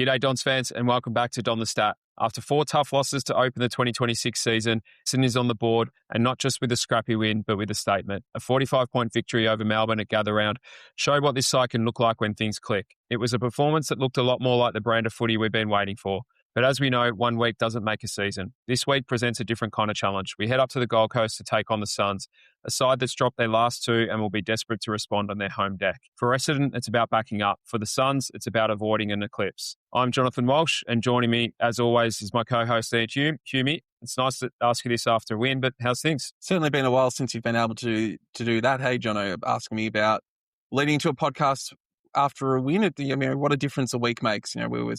G'day, Dons fans, and welcome back to Don the Stat. After 4 tough losses to open the 2026 season, Essendon is on the board, and not just with a scrappy win, but with a statement. A 45-point victory over Melbourne at Gather Round showed what this side can look like when things click. It was a performance that looked a lot more like the brand of footy we've been waiting for. But as we know, 1 week doesn't make a season. This week presents a different kind of challenge. We head up to the Gold Coast to take on the Suns, a side that's dropped their last 2 and will be desperate to respond on their home deck. For Essendon, it's about backing up. For the Suns, it's about avoiding an eclipse. I'm Jonathan Walsh, and joining me, as always, is my co-host, Ian Hume. Humie, it's nice to ask you this after a win, but how's things? Certainly been a while since you've been able to do that. Hey, Jono, asking me about leading to a podcast after a win. What a difference a week makes. We were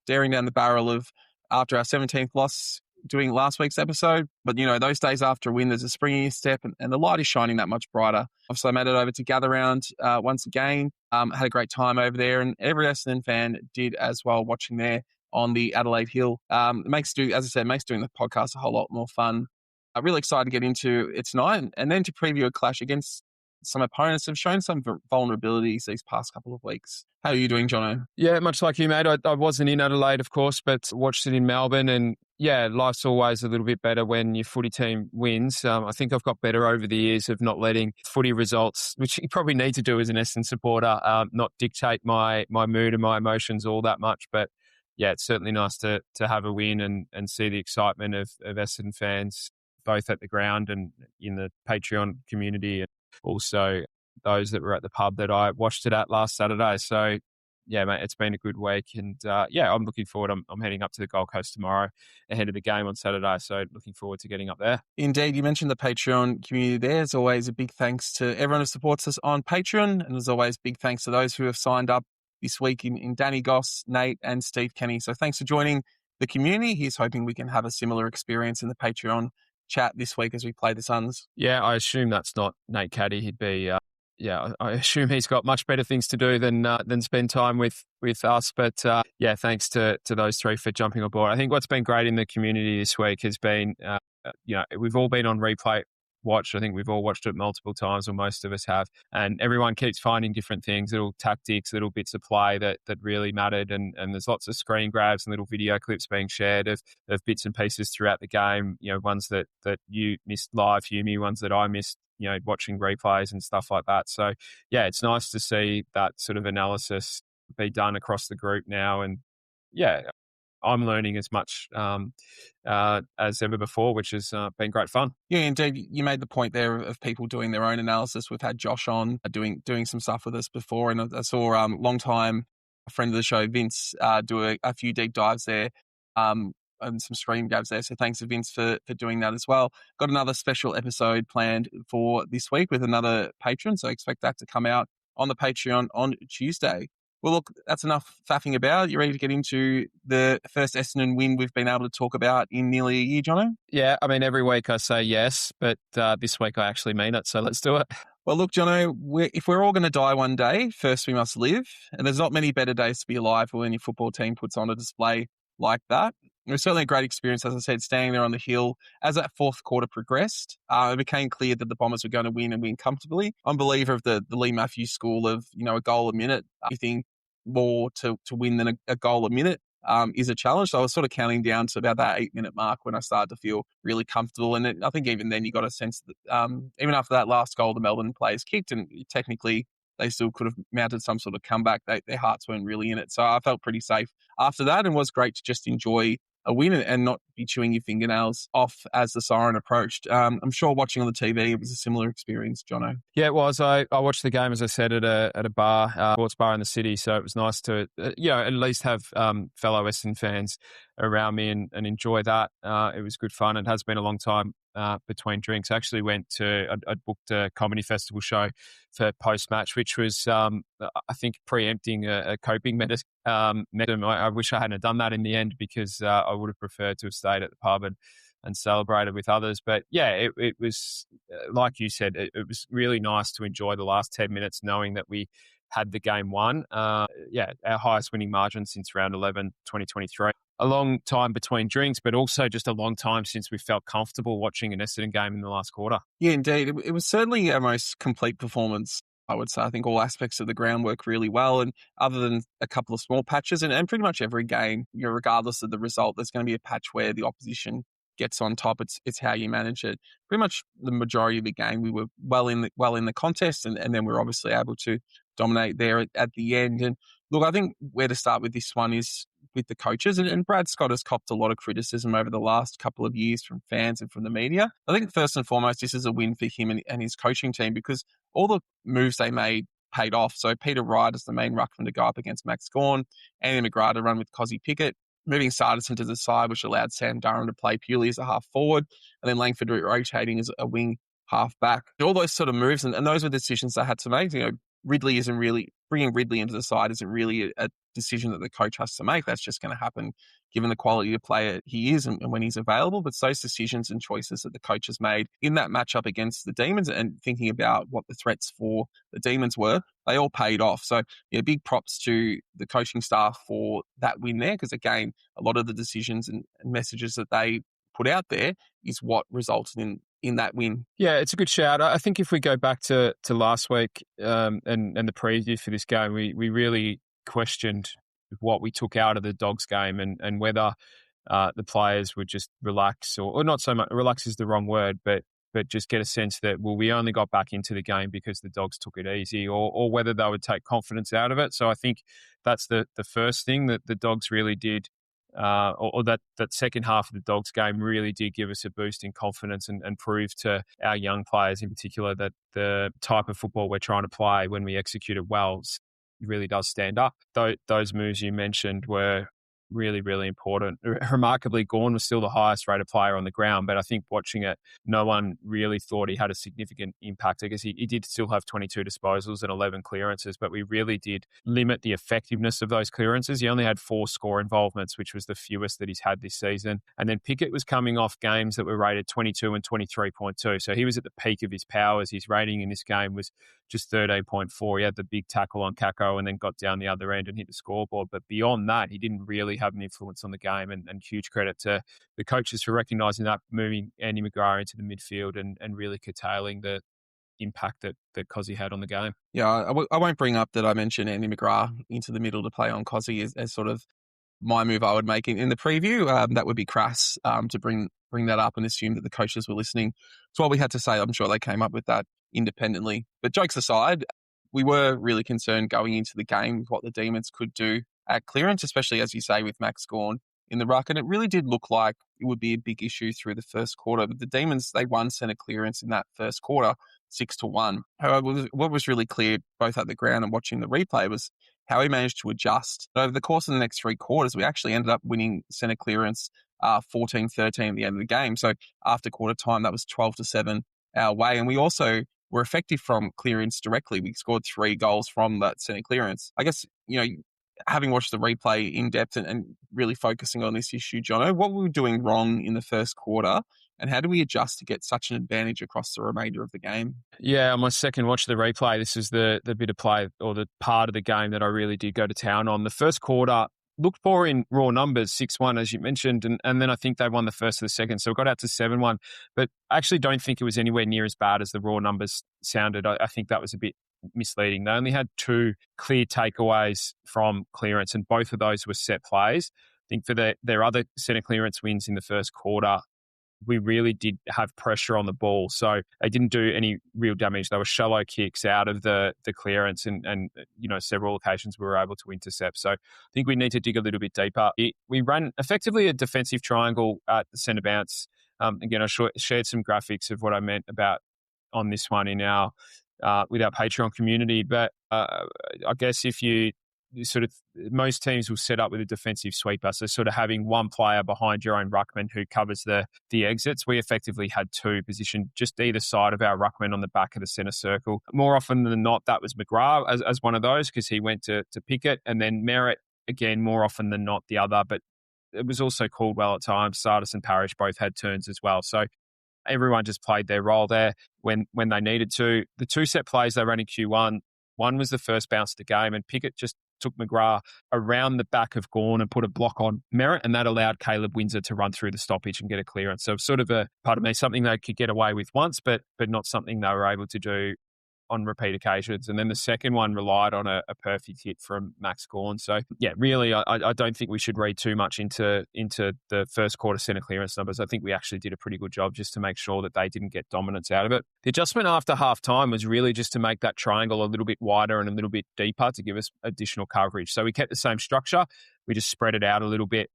staring down the barrel of after our 17th loss doing last week's episode. But, those days after a win, there's a spring in your step and the light is shining that much brighter. Obviously, I made it over to Gather Round once again. Had a great time over there, and every Essendon fan did as well watching there on the Adelaide Hill. It makes doing the podcast a whole lot more fun. I'm really excited to get into it tonight and then to preview a clash against some opponents have shown some vulnerabilities these past couple of weeks. How are you doing, Jono? Yeah, much like you, mate. I wasn't in Adelaide, of course, but watched it in Melbourne. And yeah, life's always a little bit better when your footy team wins. I think I've got better over the years of not letting footy results, which you probably need to do as an Essendon supporter, not dictate my mood and my emotions all that much. But yeah, it's certainly nice to have a win and see the excitement of Essendon fans, both at the ground and in the Patreon community, and also those that were at the pub that I watched it at last Saturday. So yeah, mate, it's been a good week, and I'm looking forward. I'm heading up to the Gold Coast tomorrow ahead of the game on Saturday, so looking forward to getting up there. Indeed, you mentioned the Patreon community there. As always, a big thanks to everyone who supports us on Patreon, and as always, big thanks to those who have signed up this week in Danny Goss, Nate, and Steve Kenny. So thanks for joining the community. He's hoping we can have a similar experience in the Patreon chat this week as we play the Suns. Yeah, I assume that's not Nate Caddy. He'd be... I assume he's got much better things to do than spend time with us. But thanks to those 3 for jumping on board. I think what's been great in the community this week has been, we've all been on replay watch. I think we've all watched it multiple times, or most of us have. And everyone keeps finding different things, little tactics, little bits of play that really mattered. And there's lots of screen grabs and little video clips being shared of bits and pieces throughout the game. Ones that you missed live, Humie, ones that I missed, watching replays and stuff like that. So yeah, it's nice to see that sort of analysis be done across the group now. And yeah, I'm learning as much as ever before, which has been great fun. Yeah, indeed. You made the point there of people doing their own analysis. We've had Josh on doing some stuff with us before, and I saw long time a friend of the show, Vince, do a few deep dives there. And some screen grabs there. So thanks to Vince for doing that as well. Got another special episode planned for this week with another patron. So expect that to come out on the Patreon on Tuesday. Well, look, that's enough faffing about. You ready to get into the first Essendon win we've been able to talk about in nearly a year, Jono? Yeah, I mean, every week I say yes, but this week I actually mean it. So let's do it. Well, look, Jono, if we're all going to die one day, first we must live. And there's not many better days to be alive when your football team puts on a display like that. It was certainly a great experience, as I said, standing there on the hill. As that fourth quarter progressed, it became clear that the Bombers were going to win and win comfortably. I'm a believer of the Lee Matthews school of, a goal a minute. Anything more to win than a goal a minute is a challenge. So I was sort of counting down to about that 8-minute mark when I started to feel really comfortable. And I think even then you got a sense that even after that last goal the Melbourne players kicked, and technically they still could have mounted some sort of comeback, their hearts weren't really in it. So I felt pretty safe after that, and was great to just enjoy a win and not be chewing your fingernails off as the siren approached. I'm sure watching on the TV, it was a similar experience, Jono. Yeah, it was. I watched the game, as I said, at a bar, sports bar in the city. So it was nice to, at least have fellow Essendon fans around me and enjoy that. It was good fun. It has been a long time between drinks. I actually I'd booked a comedy festival show for post-match, which was, I think, preempting a coping mechanism. I wish I hadn't done that in the end, because I would have preferred to have stayed at the pub and celebrated with others. But yeah, it was, like you said, it was really nice to enjoy the last 10 minutes knowing that we had the game won. Our highest winning margin since round 11, 2023. A long time between drinks, but also just a long time since we felt comfortable watching an Essendon game in the last quarter. Yeah, indeed. It was certainly our most complete performance I would say. I think all aspects of the ground work really well. And other than a couple of small patches, and pretty much every game, regardless of the result, there's going to be a patch where the opposition gets on top. It's how you manage it. Pretty much the majority of the game, we were well in the contest, and then we we're obviously able to dominate there at the end. And look, I think where to start with this one is with the coaches. And Brad Scott has copped a lot of criticism over the last couple of years from fans and from the media. I think first and foremost, this is a win for him and his coaching team, because all the moves they made paid off. So Peter Wright is the main ruckman to go up against Max Gawn, Andy McGrath to run with Cozzy Pickett, moving Sarderson to the side, which allowed Sam Durham to play purely as a half forward, and then Langford rotating as a wing half back. All those sort of moves, and those were decisions they had to make. Bringing Ridley into the side isn't really a decision that the coach has to make. That's just going to happen given the quality of player he is and when he's available. But it's those decisions and choices that the coach has made in that matchup against the Demons, and thinking about what the threats for the Demons were, they all paid off. So big props to the coaching staff for that win there, because again, a lot of the decisions and messages that they put out there is what resulted in that win. Yeah, it's a good shout. I think if we go back to last week and the preview for this game, we really questioned what we took out of the Dogs game and whether the players would just relax or not so much. Relax is the wrong word, but just get a sense that, well, we only got back into the game because the Dogs took it easy, or whether they would take confidence out of it. So I think that's the first thing that the Dogs really did. Or that second half of the Dogs game really did give us a boost in confidence and prove to our young players in particular that the type of football we're trying to play when we execute it well really does stand up. Those moves you mentioned were really, really important. Remarkably, Gawn was still the highest rated player on the ground, but I think watching it, no one really thought he had a significant impact. I guess he did still have 22 disposals and 11 clearances, but we really did limit the effectiveness of those clearances. He only had 4 score involvements, which was the fewest that he's had this season. And then Pickett was coming off games that were rated 22 and 23.2. So he was at the peak of his powers. His rating in this game was just 13.4. He had the big tackle on Kako and then got down the other end and hit the scoreboard. But beyond that, he didn't really have an influence on the game, and huge credit to the coaches for recognising that, moving Andy McGrath into the midfield and really curtailing the impact that Cozzy had on the game. Yeah, I won't bring up that I mentioned Andy McGrath into the middle to play on Cozzy as sort of my move I would make in the preview. That would be crass to bring that up and assume that the coaches were listening to what we had to say. I'm sure they came up with that independently. But jokes aside, we were really concerned going into the game with what the Demons could do at clearance, especially, as you say, with Max Gawn in the ruck. And it really did look like it would be a big issue through the first quarter. But the Demons, they won centre clearance in that first quarter, 6-1. However, what was really clear, both at the ground and watching the replay, was how he managed to adjust. Over the course of the next 3 quarters, we actually ended up winning centre clearance 14-13 at the end of the game. So after quarter time, that was 12-7 our way. And we also were effective from clearance directly. We scored 3 goals from that centre clearance. I guess, having watched the replay in depth and really focusing on this issue, Jono, what were we doing wrong in the first quarter, and how do we adjust to get such an advantage across the remainder of the game? Yeah, on my second watch of the replay, this is the bit of play or the part of the game that I really did go to town on. The first quarter looked poor in raw numbers, 6-1, as you mentioned, and then I think they won the first or the second, so it got out to 7-1. But I actually don't think it was anywhere near as bad as the raw numbers sounded. I think that was a bit misleading. They only had 2 clear takeaways from clearance, and both of those were set plays. I think for their other centre clearance wins in the first quarter, we really did have pressure on the ball. So they didn't do any real damage. They were shallow kicks out of the clearance and several occasions we were able to intercept. So I think we need to dig a little bit deeper. We ran effectively a defensive triangle at the centre bounce. Again, I shared some graphics of what I meant about on this one in our with our Patreon community. But I guess if you sort of, most teams will set up with a defensive sweeper, so sort of having one player behind your own ruckman who covers the exits. We effectively had 2 positioned just either side of our ruckman on the back of the centre circle. More often than not, that was McGrath as one of those, because he went to Pickett, and then Merritt, again, more often than not the other, but it was also Caldwell at times. Sardis and Parish both had turns as well. So everyone just played their role there when they needed to. The 2 set plays they ran in Q1, one was the first bounce of the game, and Pickett just took McGrath around the back of Gawn and put a block on Merritt, and that allowed Caleb Windsor to run through the stoppage and get a clearance. So sort of something they could get away with once, but not something they were able to do on repeat occasions. And then the second one relied on a perfect hit from Max Gawn. So, yeah, really, I don't think we should read too much into the first quarter centre clearance numbers. I think we actually did a pretty good job just to make sure that they didn't get dominance out of it. The adjustment after half-time was really just to make that triangle a little bit wider and a little bit deeper to give us additional coverage. So we kept the same structure. We just spread it out a little bit.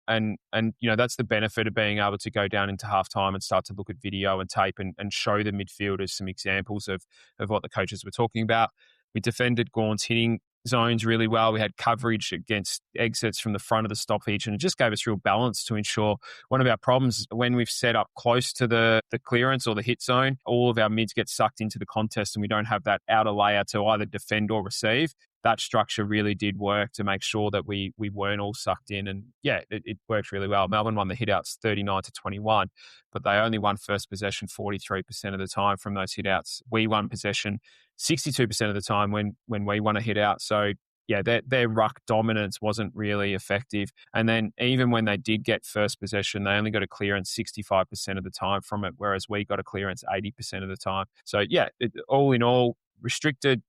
And that's the benefit of being able to go down into halftime and start to look at video and tape and show the midfielders some examples of what the coaches were talking about. We defended Gawn's hitting zones really well. We had coverage against exits from the front of the stoppage, and it just gave us real balance to ensure one of our problems when we've set up close to the clearance or the hit zone, all of our mids get sucked into the contest and we don't have that outer layer to either defend or receive. That structure really did work to make sure that we weren't all sucked in. And yeah, it worked really well. Melbourne won the hitouts 39-21, but they only won first possession 43% of the time from those hitouts. We won possession 62% of the time when we won a hitout. So yeah, their ruck dominance wasn't really effective. And then even when they did get first possession, they only got a clearance 65% of the time from it, whereas we got a clearance 80% of the time. So yeah, all in all, restricted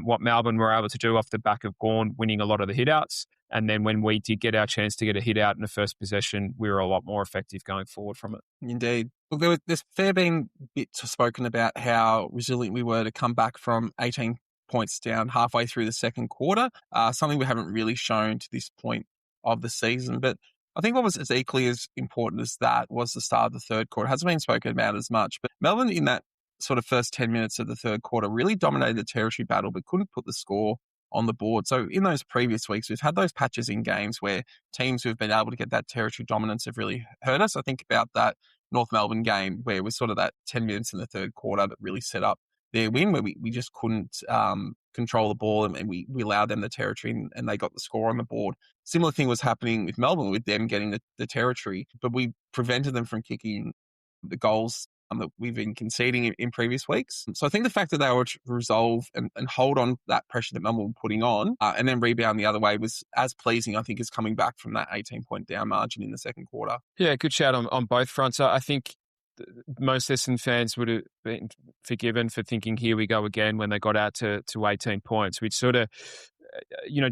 what Melbourne were able to do off the back of Gawn winning a lot of the hitouts. And then when we did get our chance to get a hit out in the first possession, we were a lot more effective going forward from it. Indeed. Look, there's fair been bits spoken about how resilient we were to come back from 18 points down halfway through the second quarter, something we haven't really shown to this point of the season. But I think what was as equally as important as that was the start of the third quarter. It hasn't been spoken about as much, but Melbourne in that sort of first 10 minutes of the third quarter really dominated the territory battle, but couldn't put the score on the board. So in those previous weeks, we've had those patches in games where teams who've been able to get that territory dominance have really hurt us. I think about that North Melbourne game where it was sort of that 10 minutes in the third quarter that really set up their win, where we just couldn't control the ball and we allowed them the territory and they got the score on the board. Similar thing was happening with Melbourne with them getting the territory, but we prevented them from kicking the goals that we've been conceding in previous weeks. So I think the fact that they were to resolve and hold on that pressure that Melbourne were putting on and then rebound the other way was as pleasing, I think, as coming back from that 18-point down margin in the second quarter. Yeah, good shout on both fronts. I think most Essendon fans would have been forgiven for thinking, here we go again, when they got out to 18 points. We'd sort of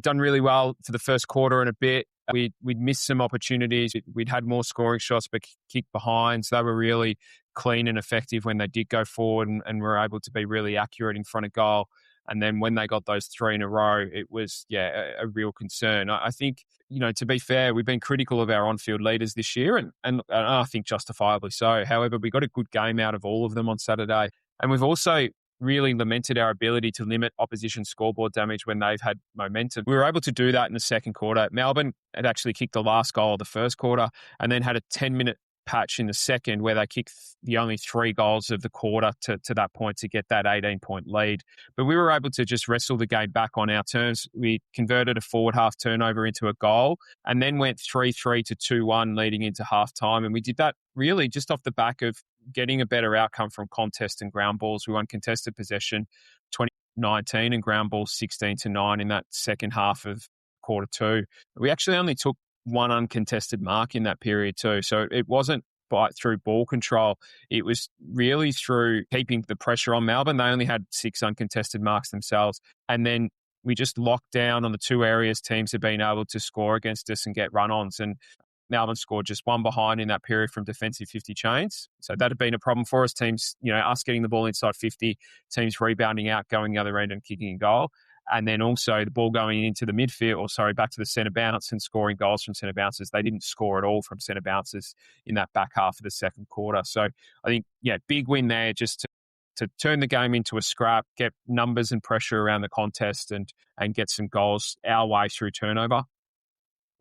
done really well for the first quarter and a bit. We'd missed some opportunities. We'd had more scoring shots, but kicked behind. So they were really clean and effective when they did go forward and were able to be really accurate in front of goal. And then when they got those three in a row, it was, a real concern. I think, to be fair, we've been critical of our on-field leaders this year, and I think justifiably so. However, we got a good game out of all of them on Saturday. And we've also really lamented our ability to limit opposition scoreboard damage when they've had momentum. We were able to do that in the second quarter. Melbourne had actually kicked the last goal of the first quarter and then had a 10-minute patch in the second where they kicked the only 3 goals of the quarter to that point to get that 18-point lead. But we were able to just wrestle the game back on our terms. We converted a forward half turnover into a goal and then went 3-3 to 2-1 leading into half-time. And we did that really just off the back of getting a better outcome from contest and ground balls. We won contested possession 2019 and ground balls 16-9 in that second half of quarter 2. We actually only took 1 uncontested mark in that period too. So it wasn't through ball control. It was really through keeping the pressure on Melbourne. They only had 6 uncontested marks themselves. And then we just locked down on the 2 areas teams had been able to score against us and get run-ons. And Melbourne scored just 1 behind in that period from defensive 50 chains. So that had been a problem for us. Teams, us getting the ball inside 50, teams rebounding out, going the other end and kicking a goal. And then also the ball going into the midfield, back to the centre bounce and scoring goals from centre bounces. They didn't score at all from centre bounces in that back half of the second quarter. So I think, big win there just to turn the game into a scrap, get numbers and pressure around the contest and get some goals our way through turnover.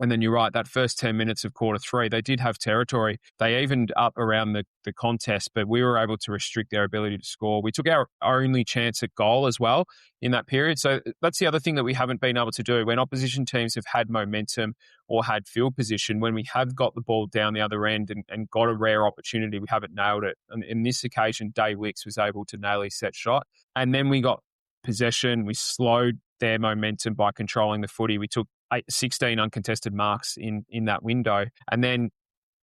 And then you're right, that first 10 minutes of quarter 3, they did have territory. They evened up around the contest, but we were able to restrict their ability to score. We took our only chance at goal as well in that period. So that's the other thing that we haven't been able to do. When opposition teams have had momentum or had field position, when we have got the ball down the other end and got a rare opportunity, we haven't nailed it. And in this occasion, Dave Wicks was able to nail his set shot. And then we got possession. We slowed their momentum by controlling the footy. We took 16 uncontested marks in that window. And then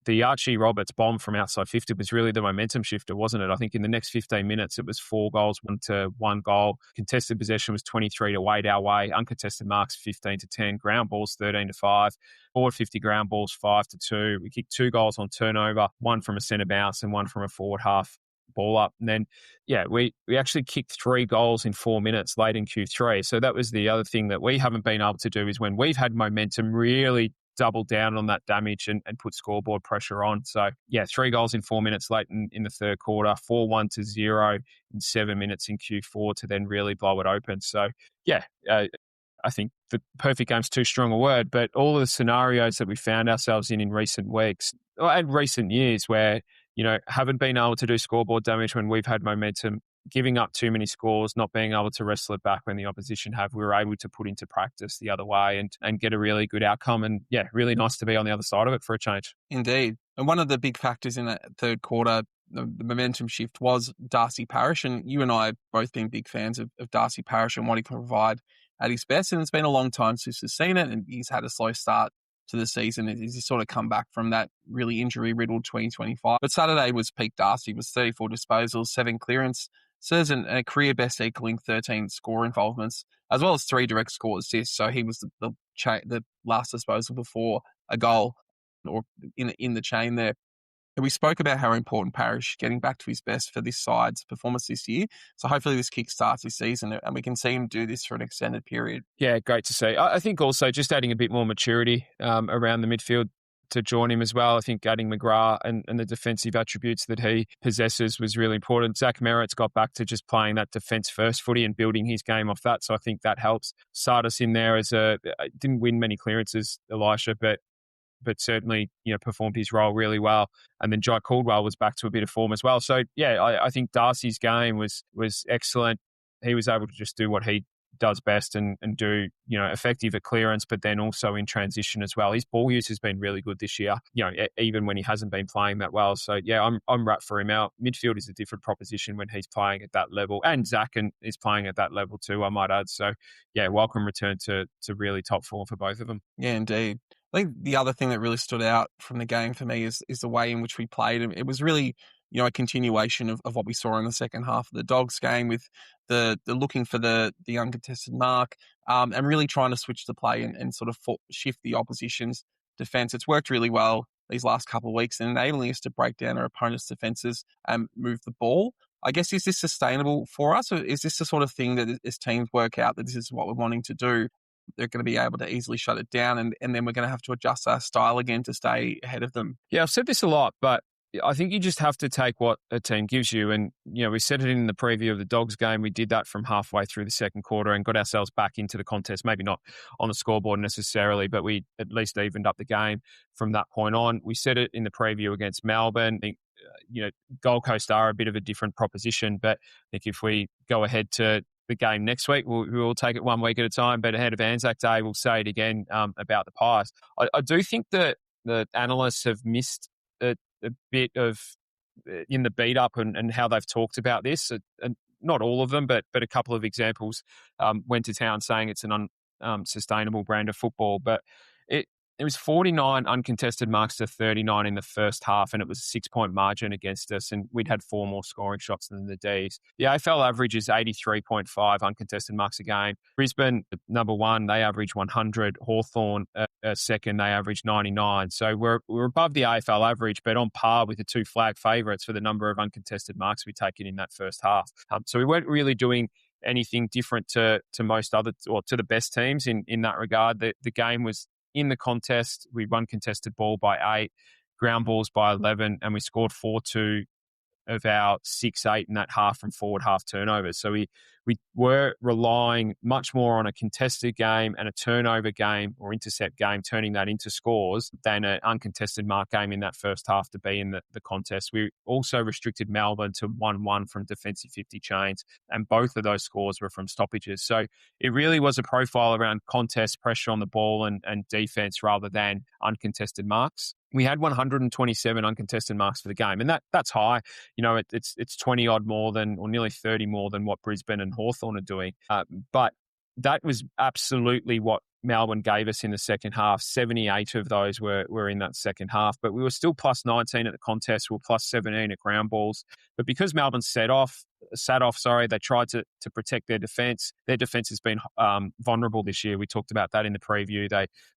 the Archie Roberts bomb from outside 50 was really the momentum shifter, wasn't it? I think in the next 15 minutes, it was 4 goals, 1-1 goal. Contested possession was 23-8 our way. Uncontested marks 15-10. Ground balls 13-5. Forward 50 ground balls 5-2. We kicked 2 goals on turnover, 1 from a centre bounce and 1 from a forward half ball up. And then, we actually kicked 3 goals in 4 minutes late in Q3. So that was the other thing that we haven't been able to do, is when we've had momentum, really double down on that damage and put scoreboard pressure on. So, 3 goals in 4 minutes late in the third quarter, 4-1-0 in 7 minutes in Q4 to then really blow it open. So, I think the perfect game's too strong a word, but all of the scenarios that we found ourselves in recent weeks and recent years where, haven't been able to do scoreboard damage when we've had momentum, giving up too many scores, not being able to wrestle it back when the opposition have, we were able to put into practice the other way and get a really good outcome. And really nice to be on the other side of it for a change. Indeed. And one of the big factors in that third quarter, the momentum shift, was Darcy Parish. And you and I have both been big fans of Darcy Parish and what he can provide at his best. And it's been a long time since we've seen it, and he's had a slow start to the season. He's sort of come back from that really injury-riddled 2025. But Saturday was peak Darcy. It was 34 disposals, 7 clearances, and a career best equaling 13 score involvements, as well as 3 direct score assists. So he was the last disposal before a goal, or in the chain there. And we spoke about how important Parish getting back to his best for this side's performance this year. So hopefully this kickstarts this season and we can see him do this for an extended period. Yeah, great to see. I think also just adding a bit more maturity around the midfield to join him as well. I think adding McGrath and the defensive attributes that he possesses was really important. Zach Merritt's got back to just playing that defence-first footy and building his game off that, so I think that helps. Sardis in there didn't win many clearances, Elisha, but certainly, performed his role really well. And then Jai Caldwell was back to a bit of form as well. So, I think Darcy's game was excellent. He was able to just do what he does best and do, effective at clearance, but then also in transition as well. His ball use has been really good this year, even when he hasn't been playing that well. So, I'm wrapped for him out. Midfield is a different proposition when he's playing at that level. And Zach is playing at that level too, I might add. So, welcome return to really top form for both of them. Yeah, indeed. I think the other thing that really stood out from the game for me is the way in which we played. It was really, a continuation of what we saw in the second half of the Dogs game, with the looking for the uncontested mark and really trying to switch the play and sort of shift the opposition's defence. It's worked really well these last couple of weeks, and enabling us to break down our opponent's defences and move the ball. I guess, is this sustainable for us, or is this the sort of thing that as teams work out that this is what we're wanting to do, they're going to be able to easily shut it down, and then we're going to have to adjust our style again to stay ahead of them? Yeah, I've said this a lot, but I think you just have to take what a team gives you. And, we said it in the preview of the Dogs game. We did that from halfway through the second quarter and got ourselves back into the contest, maybe not on the scoreboard necessarily, but we at least evened up the game from that point on. We said it in the preview against Melbourne. I think, Gold Coast are a bit of a different proposition, but I think if we go ahead to the game next week, we'll take it 1 week at a time, but ahead of Anzac Day, we'll say it again about the Pies. I do think that the analysts have missed a bit of in the beat up and how they've talked about this. And not all of them, but a couple of examples went to town saying it's an unsustainable brand of football. But it was 49 uncontested marks to 39 in the first half, and it was a 6-point margin against us, and we'd had 4 more scoring shots than the Ds. The AFL average is 83.5 uncontested marks a game. Brisbane, number 1, they average 100. Hawthorn, second, they average 99. So we're above the AFL average, but on par with the 2 flag favourites for the number of uncontested marks we've taken in that first half. So we weren't really doing anything different to most other, or to the best teams in that regard. The game was in the contest. We won contested ball by 8, ground balls by 11, and we scored 4-2 of our 6-8 in that half from forward half turnovers. So we were relying much more on a contested game and a turnover game or intercept game, turning that into scores, than an uncontested mark game in that first half to be in the contest. We also restricted Melbourne to 1-1 from defensive 50 chains, and both of those scores were from stoppages. So it really was a profile around contest, pressure on the ball and defense rather than uncontested marks. We had 127 uncontested marks for the game, and that's high. It's 20 odd more than, or nearly 30 more than what Brisbane and Hawthorn are doing. But that was absolutely what Melbourne gave us in the second half. 78 of those were in that second half, but we were still plus 19 at the contest. We were plus 17 at ground balls. But because Melbourne sat off, they tried to protect their defence. Their defence has been vulnerable this year. We talked about that in the preview.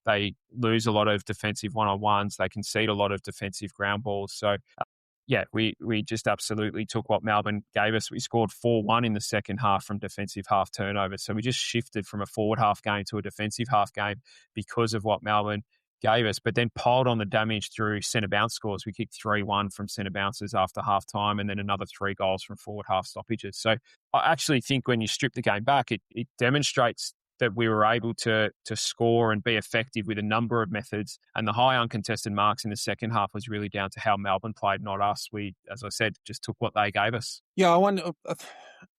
They lose a lot of defensive one-on-ones. They concede a lot of defensive ground balls. So yeah, we just absolutely took what Melbourne gave us. We scored 4-1 in the second half from defensive half turnovers. So we just shifted from a forward half game to a defensive half game because of what Melbourne gave us, but then piled on the damage through centre bounce scores. We kicked 3-1 from centre bounces after half time and then another 3 goals from forward half stoppages. So I actually think when you strip the game back, it demonstrates that we were able to score and be effective with a number of methods. And the high uncontested marks in the second half was really down to how Melbourne played, not us. We, as I said, just took what they gave us. Yeah, I wonder.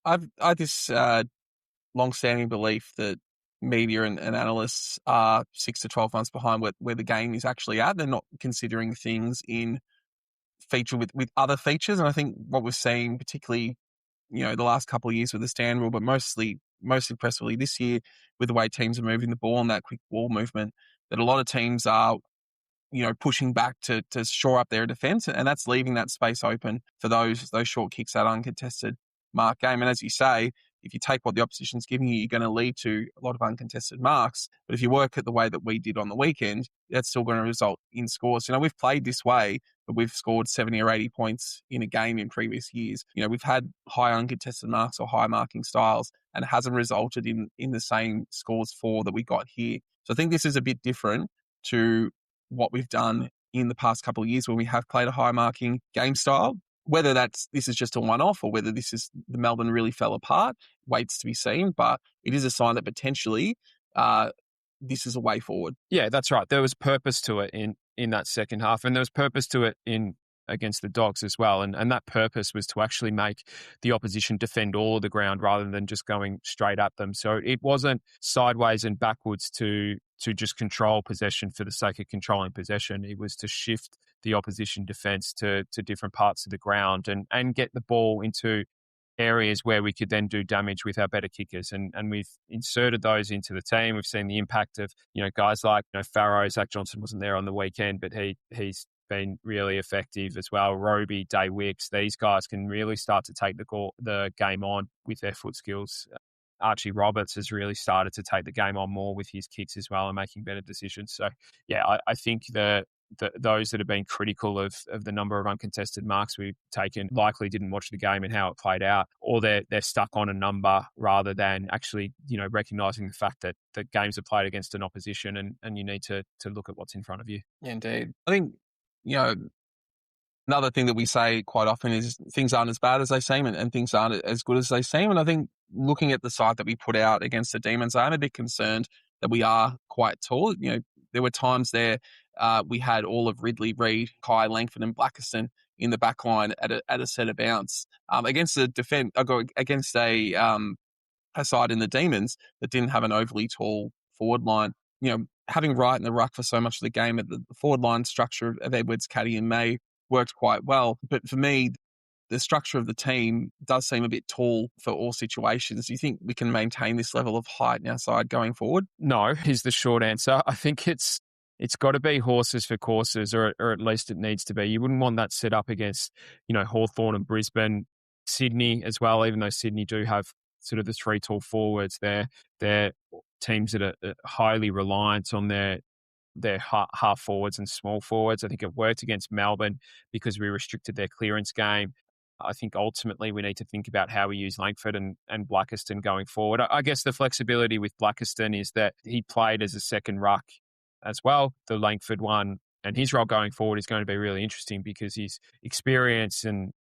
I have this long-standing belief that media and analysts are 6 to 12 months behind where the game is actually at. They're not considering things in feature with other features. And I think what we're seeing, particularly, the last couple of years with the stand rule, but most impressively this year with the way teams are moving the ball and that quick ball movement, that a lot of teams are, pushing back to shore up their defence, and that's leaving that space open for those short kicks, that uncontested mark game. And as you say, if you take what the opposition's giving you, you're going to lead to a lot of uncontested marks. But if you work it the way that we did on the weekend, that's still going to result in scores. We've played this way, but we've scored 70 or 80 points in a game in previous years. We've had high uncontested marks or high marking styles, and it hasn't resulted in the same scores for that we got here. So I think this is a bit different to what we've done in the past couple of years when we have played a high marking game style. Whether this is just a one-off or whether the Melbourne really fell apart, waits to be seen, but it is a sign that potentially this is a way forward. Yeah, that's right. There was purpose to it in that second half, and there was purpose to it against the Dogs as well. And that purpose was to actually make the opposition defend all of the ground rather than just going straight at them. So it wasn't sideways and backwards to just control possession for the sake of controlling possession. It was to shift the opposition defence to different parts of the ground and get the ball into areas where we could then do damage with our better kickers. And we've inserted those into the team. We've seen the impact of, guys like, Farrow. Zach Johnson wasn't there on the weekend, but he's been really effective as well. Roby, Day Wicks, these guys can really start to take the game on with their foot skills. Archie Roberts has really started to take the game on more with his kicks as well and making better decisions. So, yeah, I think those that have been critical of the number of uncontested marks we've taken likely didn't watch the game and how it played out, or they're stuck on a number rather than actually, recognising the fact that the games are played against an opposition and you need to look at what's in front of you. Yeah, indeed. I think, another thing that we say quite often is things aren't as bad as they seem and things aren't as good as they seem. And I think looking at the side that we put out against the Demons, I'm a bit concerned that we are quite tall. There were times there we had all of Ridley, Reid, Kai, Langford and Blackiston in the back line at a set of bounce. Against a side in the Demons that didn't have an overly tall forward line. Having Wright in the ruck for so much of the game at the forward line structure of Edwards, Caddy and May worked quite well. But for me, the structure of the team does seem a bit tall for all situations. Do you think we can maintain this level of height in our side going forward? No, is the short answer. I think it's got to be horses for courses, or at least it needs to be. You wouldn't want that set up against, Hawthorn and Brisbane, Sydney as well, even though Sydney do have sort of the 3 tall forwards. They're teams that are highly reliant on their half forwards and small forwards. I think it worked against Melbourne because we restricted their clearance game. I think ultimately we need to think about how we use Langford and Blackiston going forward. I guess the flexibility with Blackiston is that he played as a second ruck as well. The Langford one and his role going forward is going to be really interesting because his experience and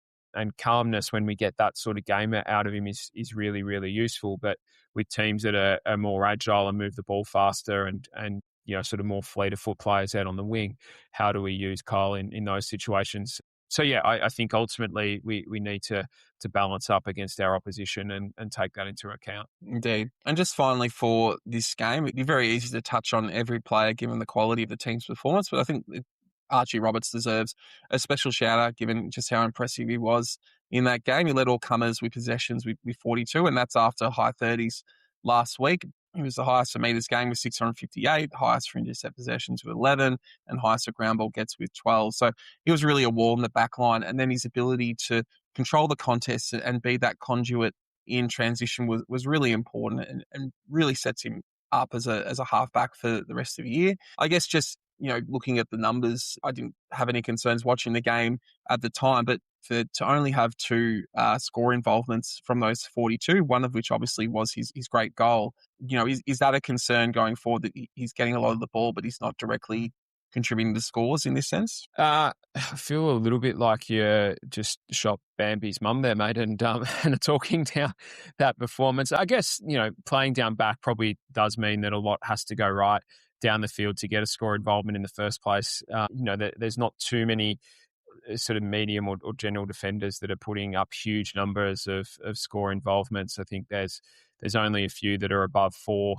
calmness when we get that sort of game out of him is really, really useful. But with teams that are more agile and move the ball faster and sort of more fleet of foot players out on the wing, how do we use Kyle in those situations? So, yeah, I think ultimately we need to balance up against our opposition and take that into account. Indeed. And just finally for this game, it'd be very easy to touch on every player given the quality of the team's performance, but I think Archie Roberts deserves a special shout-out given just how impressive he was in that game. He led all comers with possessions with 42, and that's after high 30s last week. He was the highest for meters gained with 658, highest for intercept possessions with 11, and highest for ground ball gets with 12. So he was really a wall in the back line. And then his ability to control the contest and be that conduit in transition was really important, and really sets him up as a halfback for the rest of the year. I guess just, looking at the numbers, I didn't have any concerns watching the game at the time, but to only have two score involvements from those 42, one of which obviously was his great goal. Is that a concern going forward, that he's getting a lot of the ball, but he's not directly contributing to scores in this sense? I feel a little bit like you just shot Bambi's mum there, mate, and and talking down that performance. I guess, playing down back probably does mean that a lot has to go right down the field to get a score involvement in the first place. There's not too many sort of medium or general defenders that are putting up huge numbers of score involvements. I think there's only a few that are above 4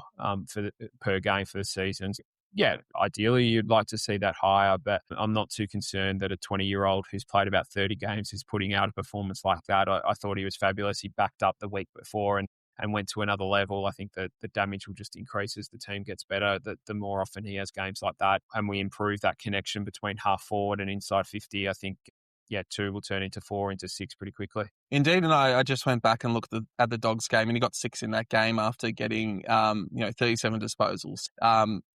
per game for the season. Yeah, ideally you'd like to see that higher, but I'm not too concerned that a 20-year-old who's played about 30 games is putting out a performance like that. I thought he was fabulous. He backed up the week before and went to another level. I think that the damage will just increase as the team gets better, the more often he has games like that. And we improve that connection between half forward and inside 50. I think, 2 will turn into 4, into 6 pretty quickly. Indeed, and I just went back and looked at the Dogs game, and he got 6 in that game after getting 37 disposals.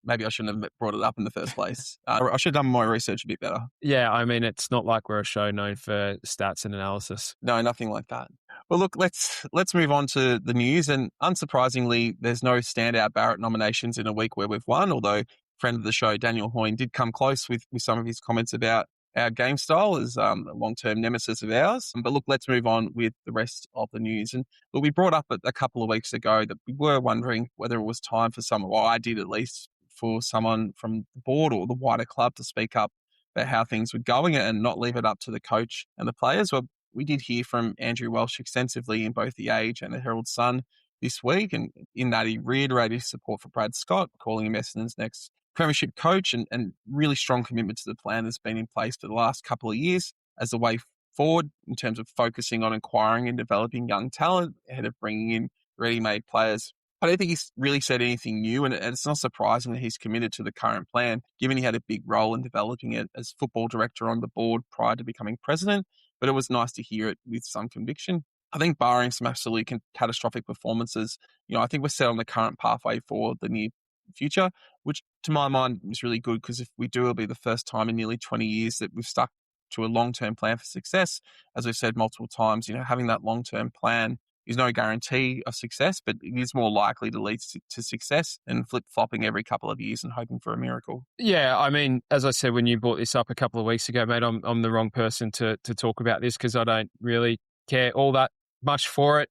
Maybe I shouldn't have brought it up in the first place. I should have done my research a bit better. Yeah, I mean, it's not like we're a show known for stats and analysis. No, nothing like that. Well, look, let's move on to the news, and unsurprisingly, there's no standout Barrett nominations in a week where we've won, although friend of the show, Daniel Hoyne, did come close with some of his comments about our game style as a long-term nemesis of ours. But look, let's move on with the rest of the news. And look, we brought up a couple of weeks ago that we were wondering whether it was time for someone, well, I did at least, for someone from the board or the wider club to speak up about how things were going and not leave it up to the coach and the players. Well, we did hear from Andrew Welsh extensively in both the Age and the Herald Sun this week, and in that he reiterated his support for Brad Scott, calling him Essendon's next premiership coach, and really strong commitment to the plan that's been in place for the last couple of years as the way forward in terms of focusing on acquiring and developing young talent ahead of bringing in ready-made players. I don't think he's really said anything new, and it's not surprising that he's committed to the current plan, given he had a big role in developing it as football director on the board prior to becoming president, but it was nice to hear it with some conviction. I think barring some absolutely catastrophic performances, I think we're set on the current pathway for the near future, which to my mind is really good, because if we do, it'll be the first time in nearly 20 years that we've stuck to a long-term plan for success. As we've said multiple times, having that long-term plan is no guarantee of success, but it is more likely to lead to success than flip-flopping every couple of years and hoping for a miracle. Yeah, I mean, as I said when you brought this up a couple of weeks ago, mate, I'm the wrong person to talk about this, because I don't really care all that much for it.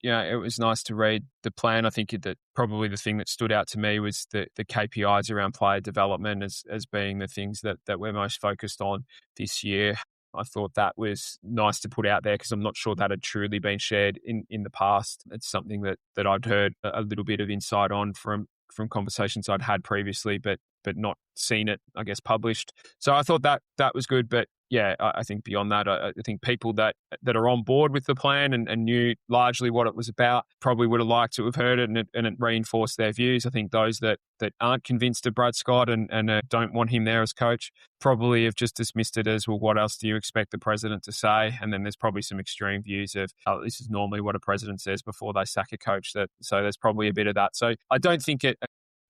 It was nice to read the plan. I think that probably the thing that stood out to me was the KPIs around player development as being the things that we're most focused on this year. I thought that was nice to put out there, because I'm not sure that had truly been shared in the past. It's something that I'd heard a little bit of insight on from conversations I'd had previously, but not seen it, I guess, published. So I thought that was good. But yeah, I think beyond that, I think people that are on board with the plan and knew largely what it was about probably would have liked to have heard it, and it reinforced their views. I think those that aren't convinced of Brad Scott and don't want him there as coach probably have just dismissed it as, well, what else do you expect the president to say? And then there's probably some extreme views of, oh, this is normally what a president says before they sack a coach. So there's probably a bit of that. So I don't think it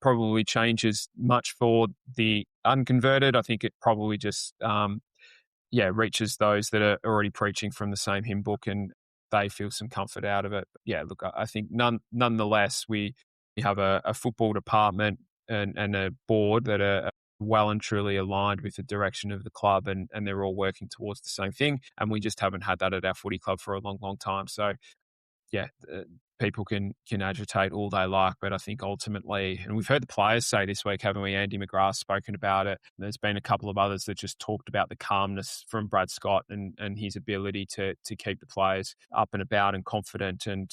probably changes much for the unconverted. I think it probably just reaches those that are already preaching from the same hymn book, and they feel some comfort out of it. But yeah, look, I think nonetheless, we have a football department and a board that are well and truly aligned with the direction of the club, and they're all working towards the same thing. And we just haven't had that at our footy club for a long, long time. So yeah, people can agitate all they like, but I think ultimately, and we've heard the players say this week, haven't we? Andy McGrath's spoken about it. There's been a couple of others that just talked about the calmness from Brad Scott and his ability to keep the players up and about and confident and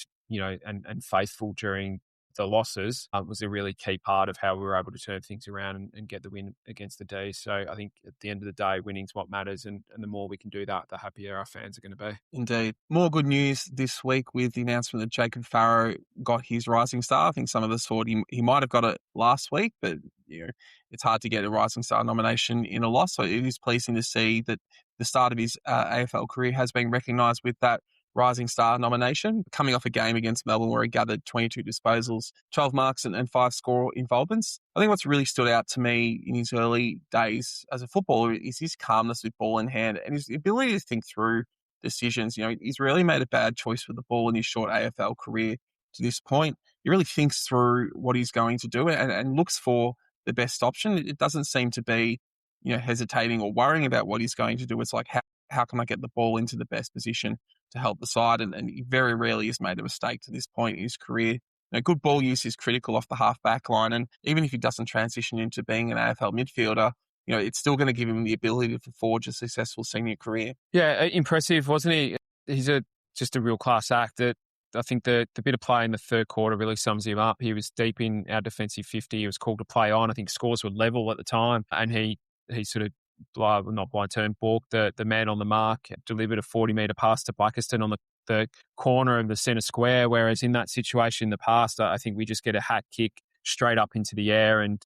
faithful during the losses was a really key part of how we were able to turn things around and get the win against the D. So I think at the end of the day, winning's what matters, and the more we can do that, the happier our fans are going to be. Indeed. More good news this week with the announcement that Jacob Farrow got his Rising Star. I think some of us thought he might have got it last week, but it's hard to get a Rising Star nomination in a loss. So it is pleasing to see that the start of his AFL career has been recognised with that Rising Star nomination, coming off a game against Melbourne where he gathered 22 disposals, 12 marks and 5 score involvements. I think what's really stood out to me in his early days as a footballer is his calmness with ball in hand and his ability to think through decisions. He's really made a bad choice with the ball in his short AFL career to this point. He really thinks through what he's going to do and looks for the best option. It doesn't seem to be, hesitating or worrying about what he's going to do. It's like, how can I get the ball into the best position to help the side? And he very rarely has made a mistake to this point in his career. Good ball use is critical off the half-back line. And even if he doesn't transition into being an AFL midfielder, it's still going to give him the ability to forge a successful senior career. Yeah, impressive, wasn't he? He's just a real class act. I think the bit of play in the third quarter really sums him up. He was deep in our defensive 50. He was called to play on. I think scores were level at the time. And he sort of, not by turn, balked the man on the mark, delivered a 40-metre pass to Blackiston on the corner of the centre square, whereas in that situation in the past, I think we just get a hat kick straight up into the air and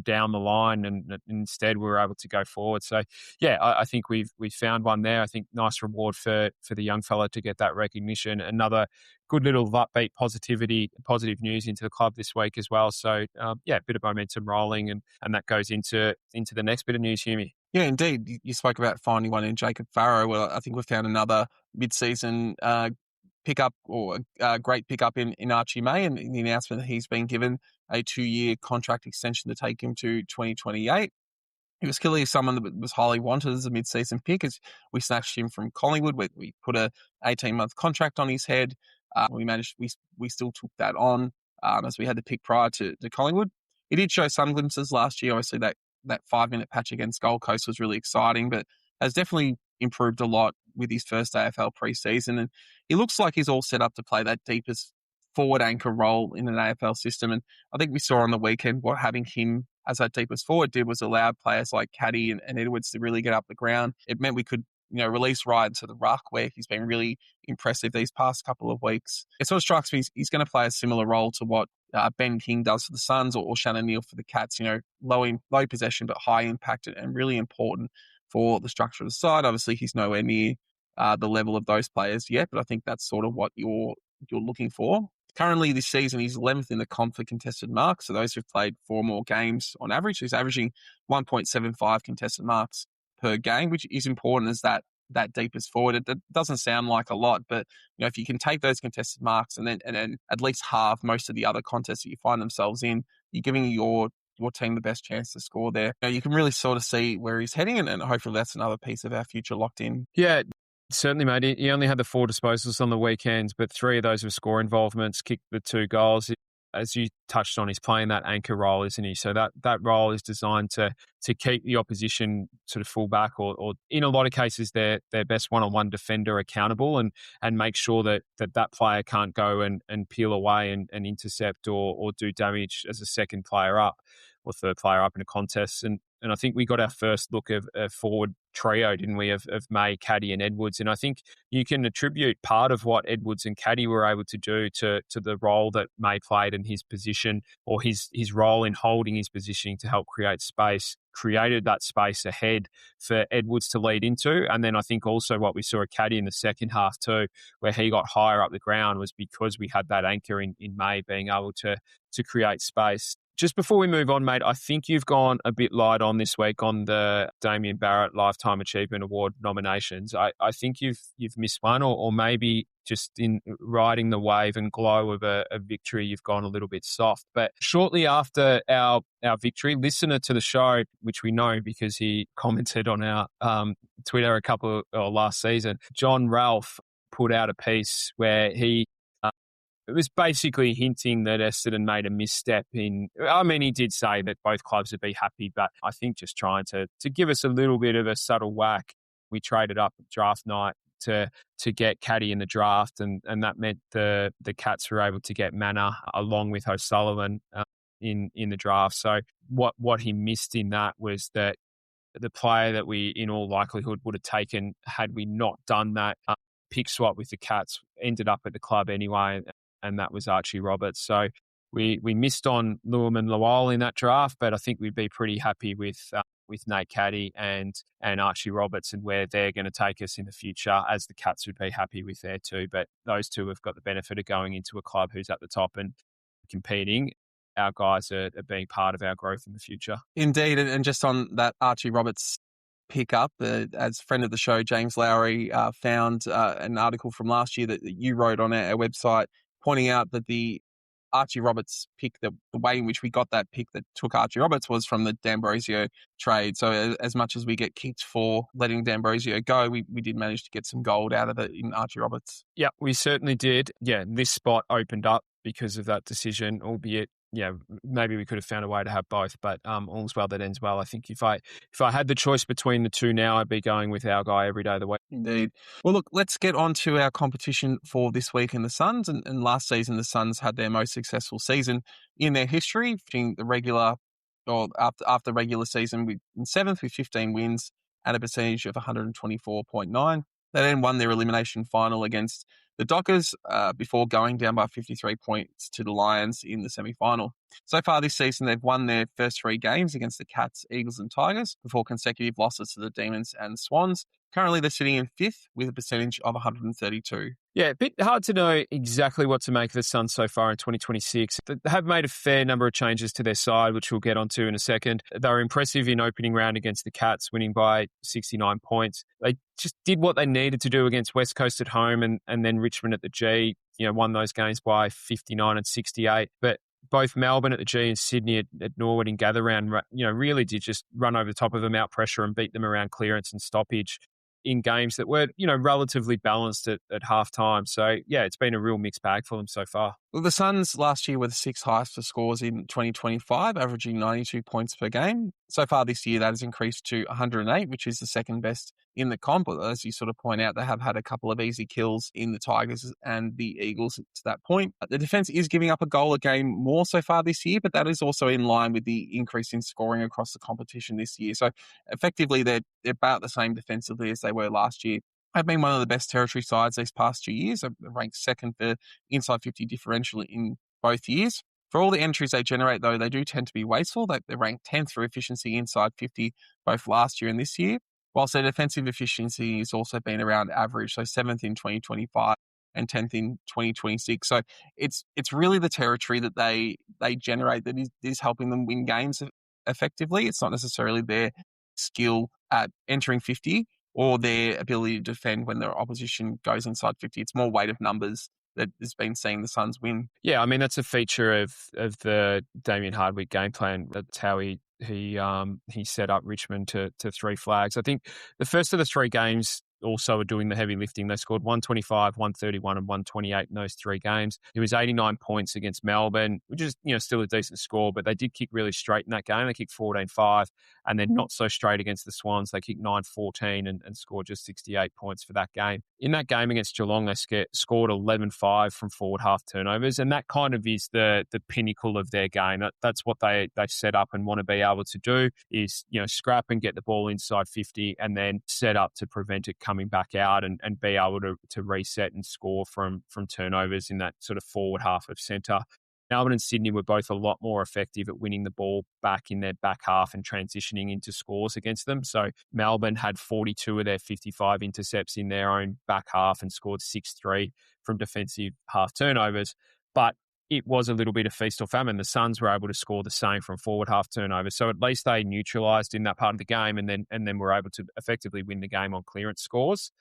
down the line, and instead we were able to go forward. So, yeah, I think we've found one there. I think nice reward for the young fella to get that recognition. Another good little upbeat positive news into the club this week as well. So, a bit of momentum rolling, and that goes into the next bit of news, Hughie. Yeah, indeed. You spoke about finding one in Jacob Farrow. Well, I think we've found another mid-season pickup or a great pickup in Archie May, and the announcement that he's been given a 2-year contract extension to take him to 2028. He was clearly someone that was highly wanted as a mid-season pick, as we snatched him from Collingwood. We put a 18-month contract on his head. We still took that on as we had the pick prior to Collingwood. He did show some glimpses last year. Obviously, that 5-minute patch against Gold Coast was really exciting, but has definitely improved a lot with his first AFL pre-season. And he looks like he's all set up to play that deepest forward anchor role in an AFL system. And I think we saw on the weekend what having him as that deepest forward did was allow players like Caddy and Edwards to really get up the ground. It meant we could release Ryan to the ruck, where he's been really impressive these past couple of weeks. It sort of strikes me he's going to play a similar role to what Ben King does for the Suns or Shannon Neal for the Cats. Low possession but high impact and really important for the structure of the side. Obviously, he's nowhere near the level of those players yet, but I think that's sort of what you're looking for. Currently, this season, he's 11th in the comp for contested marks. So those who've played 4 more games on average, he's averaging 1.75 contested marks per game, which is important as that deepest forward. It doesn't sound like a lot, but if you can take those contested marks and then at least halve most of the other contests that you find themselves in, you're giving your team the best chance to score there. You can really sort of see where he's heading, and hopefully that's another piece of our future locked in. Yeah. Certainly, mate. He only had the 4 disposals on the weekends, but 3 of those were score involvements, kicked the 2 goals. As you touched on, he's playing that anchor role, isn't he? So that role is designed to keep the opposition sort of full back or in a lot of cases their best one-on-one defender accountable and make sure that player can't go and peel away and intercept or do damage as a second player up or third player up in a contest. And I think we got our first look of a forward trio, didn't we, of May, Caddy and Edwards. And I think you can attribute part of what Edwards and Caddy were able to do to the role that May played in his position or his role in holding his positioning to help create space, created that space ahead for Edwards to lead into. And then I think also what we saw at Caddy in the second half too, where he got higher up the ground, was because we had that anchor in May being able to create space. Just before we move on, mate, I think you've gone a bit light on this week on the Damien Barrett Lifetime Achievement Award nominations. I think you've missed one, or maybe just in riding the wave and glow of a victory, you've gone a little bit soft. But shortly after our victory, listener to the show, which we know because he commented on our Twitter last season, John Ralph put out a piece where he it was basically hinting that Essendon made a misstep he did say that both clubs would be happy, but I think just trying to give us a little bit of a subtle whack. We traded up at draft night to get Caddy in the draft, and that meant the Cats were able to get Manor along with O'Sullivan in the draft. So what he missed in that was that the player that we, in all likelihood, would have taken had we not done that pick swap with the Cats ended up at the club anyway, and that was Archie Roberts. So we missed on Lewin Lowell in that draft, but I think we'd be pretty happy with Nate Caddy and Archie Roberts and where they're going to take us in the future, as the Cats would be happy with there too. But those two have got the benefit of going into a club who's at the top and competing. Our guys are being part of our growth in the future. Indeed, and just on that Archie Roberts pickup, as friend of the show, James Lowry found an article from last year that you wrote on our website pointing out that the Archie Roberts pick, the way in which we got that pick that took Archie Roberts was from the D'Ambrosio trade. So as much as we get kicked for letting D'Ambrosio go, we did manage to get some gold out of it in Archie Roberts. Yeah, we certainly did. Yeah, this spot opened up because of that decision, albeit maybe we could have found a way to have both, but all's well that ends well. I think if I had the choice between the two now, I'd be going with our guy every day of the week. Indeed. Well, look, let's get on to our competition for this week in the Suns. And last season, the Suns had their most successful season in their history, finishing the regular or after regular season in seventh with 15 wins and a percentage of 124.9. They then won their elimination final against the Dockers before going down by 53 points to the Lions in the semi-final. So far this season, they've won their first 3 games against the Cats, Eagles and Tigers before consecutive losses to the Demons and Swans. Currently, they're sitting in 5th with a percentage of 132. Yeah, a bit hard to know exactly what to make of the Suns so far in 2026. They have made a fair number of changes to their side, which we'll get onto in a second. They were impressive in opening round against the Cats, winning by 69 points. They just did what they needed to do against West Coast at home and then Richmond at the G, won those games by 59 and 68. But both Melbourne at the G and Sydney at Norwood in gather round, really did just run over the top of them, out pressure and beat them around clearance and stoppage in games that were, relatively balanced at halftime. So, yeah, it's been a real mixed bag for them so far. Well, the Suns last year were the 6th highest for scores in 2025, averaging 92 points per game. So far this year, that has increased to 108, which is the second best in the comp. As you sort of point out, they have had a couple of easy kills in the Tigers and the Eagles to that point. The defense is giving up a goal a game more so far this year, but that is also in line with the increase in scoring across the competition this year. So effectively, they're about the same defensively as they were last year. They've been one of the best territory sides these past 2 years. They're ranked 2nd for inside 50 differential in both years. For all the entries they generate, though, they do tend to be wasteful. They're ranked 10th for efficiency inside 50 both last year and this year, whilst their defensive efficiency has also been around average, so 7th in 2025 and 10th in 2026. So it's really the territory that they generate that is helping them win games effectively. It's not necessarily their skill at entering 50 or their ability to defend when their opposition goes inside 50. It's more weight of numbers that has been seeing the Suns win. Yeah, I mean, that's a feature of the Damien Hardwick game plan. That's how he set up Richmond to 3 flags. I think the first of the 3 games also are doing the heavy lifting. They scored 125, 131 and 128 in those 3 games. It was 89 points against Melbourne, which is still a decent score, but they did kick really straight in that game. They kicked 14-5 and then not so straight against the Swans. They kicked 9-14 and scored just 68 points for that game. In that game against Geelong, they scored 11-5 from forward half turnovers, and that kind of is the pinnacle of their game. That's what they've set up and want to be able to do is, scrap and get the ball inside 50 and then set up to prevent it coming back out and be able to reset and score from turnovers in that sort of forward half of centre. Melbourne and Sydney were both a lot more effective at winning the ball back in their back half and transitioning into scores against them. So Melbourne had 42 of their 55 intercepts in their own back half and scored 6-3 from defensive half turnovers. But it was a little bit of feast or famine. The Suns were able to score the same from forward half turnovers. So at least they neutralised in that part of the game and then were able to effectively win the game on clearance scores.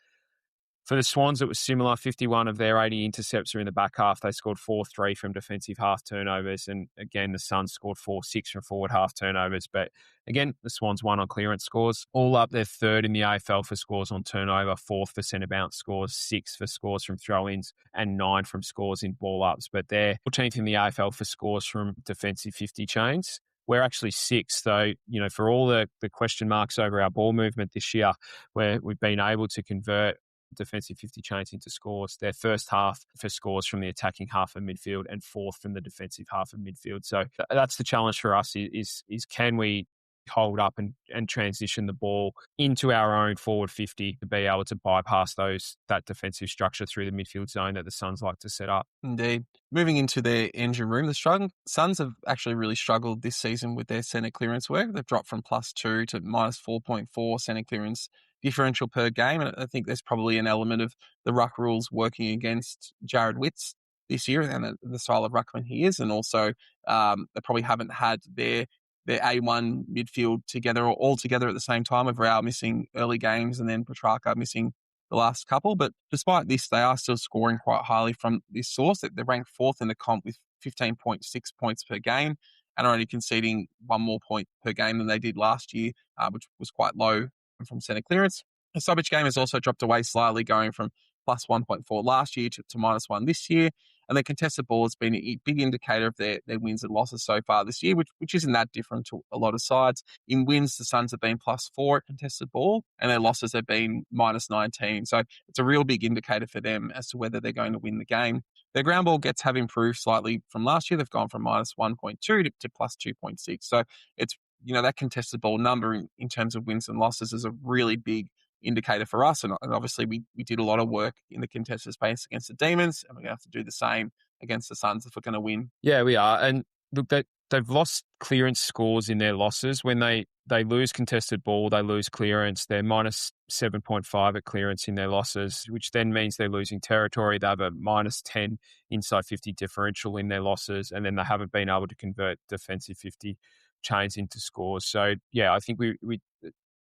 For the Swans, it was similar. 51 of their 80 intercepts are in the back half. They scored 4-3 from defensive half turnovers. And again, the Suns scored 4-6 from forward half turnovers. But again, the Swans won on clearance scores. All up, they're 3rd in the AFL for scores on turnover, 4th for centre bounce scores, 6th for scores from throw-ins, and 9 from scores in ball-ups. But they're 14th in the AFL for scores from defensive 50 chains. We're actually 6th, though, for all the question marks over our ball movement this year, where we've been able to convert defensive 50 chains into scores. They're first half for scores from the attacking half of midfield and fourth from the defensive half of midfield. So that's the challenge for us is can we hold up and transition the ball into our own forward 50 to be able to bypass that defensive structure through the midfield zone that the Suns like to set up. Indeed. Moving into their engine room, the Suns have actually really struggled this season with their centre clearance work. They've dropped from +2 to -4.4 centre clearance differential per game. And I think there's probably an element of the ruck rules working against Jared Witts this year and the style of ruckman he is. And also they probably haven't had their A1 midfield together or all together at the same time, with Rao missing early games and then Petracca missing the last couple. But despite this, they are still scoring quite highly from this source. They're ranked fourth in the comp with 15.6 points per game and are only conceding one more point per game than they did last year, which was quite low from centre clearance. The stoppage game has also dropped away slightly, going from +1.4 last year to -1 this year. And the contested ball has been a big indicator of their wins and losses so far this year, which isn't that different to a lot of sides. In wins, the Suns have been +4 at contested ball, and their losses have been -19. So it's a real big indicator for them as to whether they're going to win the game. Their ground ball gets have improved slightly from last year. They've gone from -1.2 to +2.6. So it's, that contested ball number in terms of wins and losses is a really big indicator for us. And obviously we did a lot of work in the contested space against the Demons, and we're going to have to do the same against the Suns if we're going to win. Yeah, we are. And look, they've lost clearance scores in their losses. When they lose contested ball, they lose clearance. They're -7.5 at clearance in their losses, which then means they're losing territory. They have a -10 inside 50 differential in their losses, and then they haven't been able to convert defensive 50 chains into scores. So, yeah, I think we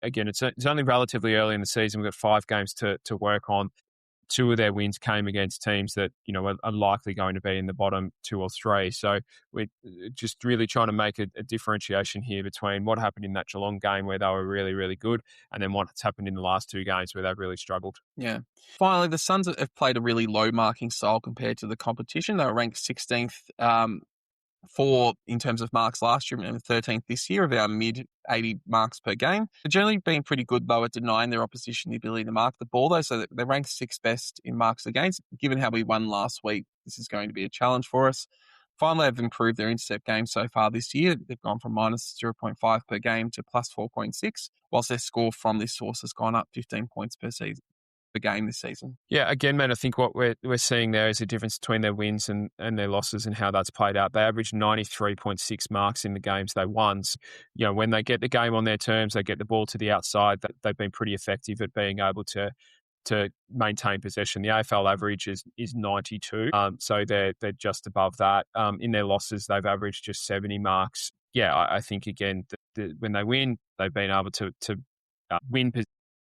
again, it's only relatively early in the season. We've got 5 games to work on. 2 of their wins came against teams that, are likely going to be in the bottom 2 or 3. So we're just really trying to make a differentiation here between what happened in that Geelong game where they were really, really good, and then what's happened in the last 2 games where they've really struggled. Yeah. Finally, the Suns have played a really low marking style compared to the competition. They were ranked 16th in terms of marks last year and 13th this year of our mid-80 marks per game. They've generally been pretty good, though, at denying their opposition the ability to mark the ball, though, so they're ranked 6th best in marks against. Given how we won last week, this is going to be a challenge for us. Finally, they've improved their intercept game so far this year. They've gone from -0.5 per game to +4.6, whilst their score from this source has gone up 15 points per game this season. Yeah, again, man, I think what we're seeing there is a difference between their wins and their losses and how that's played out. They averaged 93.6 marks in the games they won. So, when they get the game on their terms, they get the ball to the outside. They've been pretty effective at being able to maintain possession. The AFL average is 92, so they're just above that. In their losses, they've averaged just 70 marks. Yeah, I think again, when they win, they've been able to win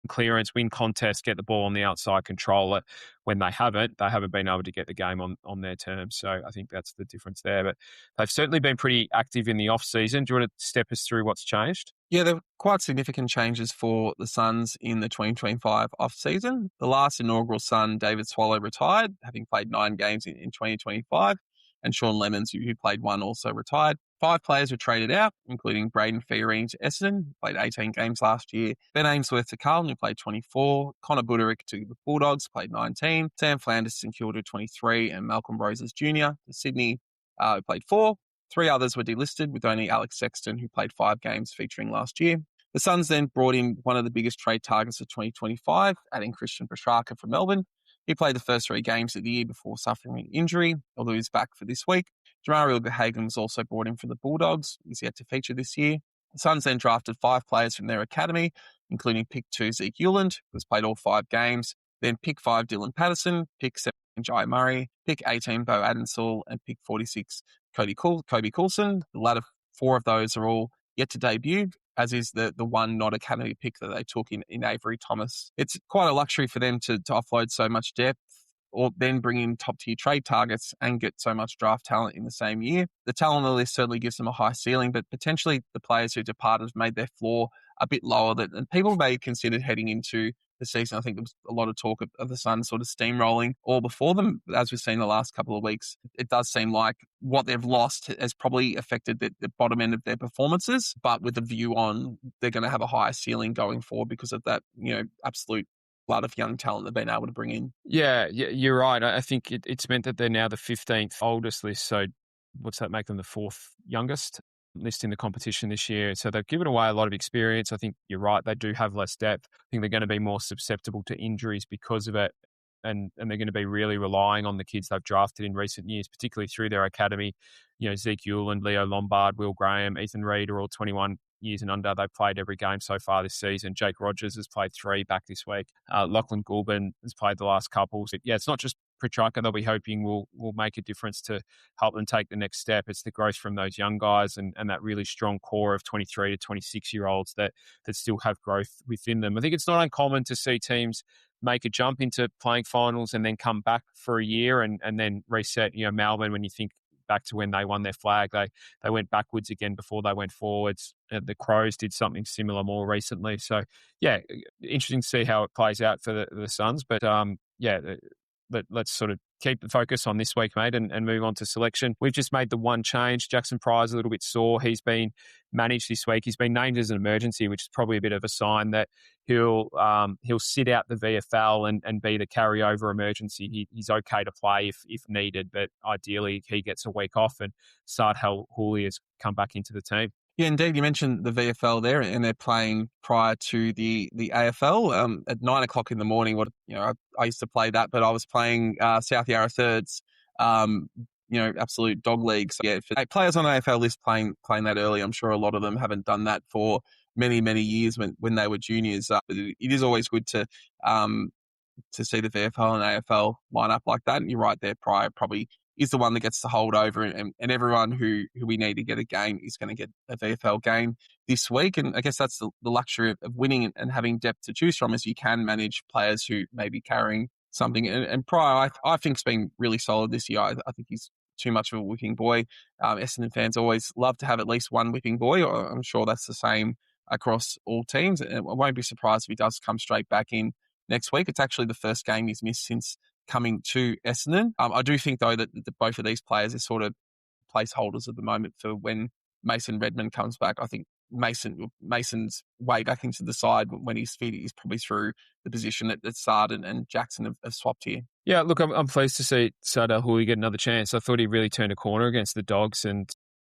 clearance, win contests, get the ball on the outside, control it. When they haven't been able to get the game on their terms. So I think that's the difference there. But they've certainly been pretty active in the off-season. Do you want to step us through what's changed? Yeah, there were quite significant changes for the Suns in the 2025 off-season. The last inaugural Sun, David Swallow, retired, having played 9 games in 2025, and Sean Lemons, who played 1, also retired. 5 players were traded out, including Braden Fiorine to Essendon, who played 18 games last year. Ben Ainsworth to Carlton, who played 24. Connor Buderick to the Bulldogs, played 19. Sam Flanders to St Kilda, 23. And Malcolm Roses Jr. to Sydney, who played 4. 3 others were delisted, with only Alex Sexton, who played 5 games featuring last year. The Suns then brought in one of the biggest trade targets of 2025, adding Christian Petracca from Melbourne. He played the first 3 games of the year before suffering an injury, although he's back for this week. Jamari Ilgahagen was also brought in for the Bulldogs. He's yet to feature this year. The Suns then drafted 5 players from their academy, including pick 2 Zeke Euland, who has played all 5 games, then pick 5 Dylan Patterson, pick 7 Jai Murray, pick 18 Bo Adensall, and pick 46 Kobe Coulson. The latter 4 of those are all yet to debut, as is the one not academy pick that they took in Avery Thomas. It's quite a luxury for them to offload so much depth, or then bring in top-tier trade targets and get so much draft talent in the same year. The talent on the list certainly gives them a high ceiling, but potentially the players who departed have made their floor a bit lower than people may have considered heading into the season. I think there was a lot of talk of the Suns sort of steamrolling all before them. As we've seen the last couple of weeks, it does seem like what they've lost has probably affected the bottom end of their performances, but with a view on they're going to have a higher ceiling going forward because of that, absolute lot of young talent they've been able to bring in. Yeah, you're right. I think it's meant that they're now the 15th oldest list. So what's that make them, the fourth youngest list in the competition this year? So they've given away a lot of experience. I think you're right. They do have less depth. I think they're going to be more susceptible to injuries because of it. And they're going to be really relying on the kids they've drafted in recent years, particularly through their academy. You know, Zeke Ewell, Leo Lombard, Will Graham, Ethan Reid are all 21 years and under. They've played every game so far this season. Jake Rogers has played 3 back this week. Lachlan Goulburn has played the last couple. So, yeah, it's not just Petracca they'll be hoping will make a difference to help them take the next step. It's the growth from those young guys and that really strong core of 23 to 26-year-olds that still have growth within them. I think it's not uncommon to see teams make a jump into playing finals and then come back for a year and then reset. You know, Melbourne, when you think back to when they won their flag, they went backwards again before they went forwards. The Crows did something similar more recently. So, yeah, interesting to see how it plays out for the Suns. But, let's sort of keep the focus on this week, mate, and move on to selection. We've just made the one change. Jackson Pryor's a little bit sore. He's been managed this week. He's been named as an emergency, which is probably a bit of a sign that he'll sit out the VFL and be the carryover emergency. He's okay to play if needed, but ideally he gets a week off and Saad Houli has come back into the team. Yeah, indeed. You mentioned the VFL there, and they're playing prior to the AFL at 9:00 in the morning. I used to play that, but I was playing South Yarra Thirds, absolute dog league. So yeah, for players on AFL list playing that early, I'm sure a lot of them haven't done that for many, many years when they were juniors. But it is always good to see the VFL and AFL line up like that. And you're right there, Pryor probably is the one that gets to hold over, and everyone who we need to get a game is going to get a VFL game this week. And I guess that's the luxury of winning and having depth to choose from, is you can manage players who may be carrying something. And Pryor, I think, has been really solid this year. I think he's too much of a whipping boy. Essendon fans always love to have at least one whipping boy. I'm sure that's the same across all teams. And I won't be surprised if he does come straight back in next week. It's actually the first game he's missed since coming to Essendon. I do think, though, that both of these players are sort of placeholders at the moment for when Mason Redmond comes back. I think Mason's way back into the side when he's fit is probably through the position that Saad and Jackson have swapped here. Yeah, look, I'm pleased to see Saad Houli get another chance. I thought he really turned a corner against the Dogs, and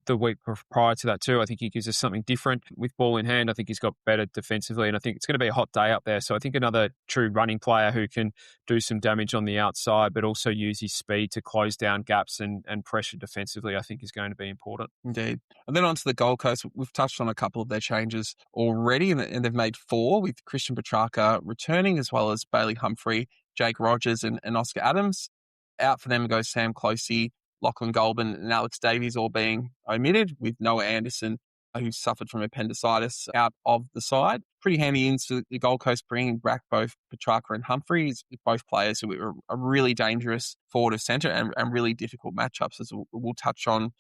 the week prior to that too, I think he gives us something different with ball in hand. I think he's got better defensively, and I think it's going to be a hot day up there. So I think another true running player who can do some damage on the outside, but also use his speed to close down gaps and pressure defensively, I think is going to be important. Indeed. And then on to the Gold Coast. We've touched on a couple of their changes already, and they've made 4, with Christian Petracca returning, as well as Bailey Humphrey, Jake Rogers and Oscar Adams. Out for them goes Sam Closey, Lachlan Goulburn and Alex Davies all being omitted, with Noah Anderson, who suffered from appendicitis, out of the side. Pretty handy ins for the Gold Coast, bringing back both Petracca and Humphreys, both players who are really dangerous forward of centre and really difficult matchups, as we'll touch on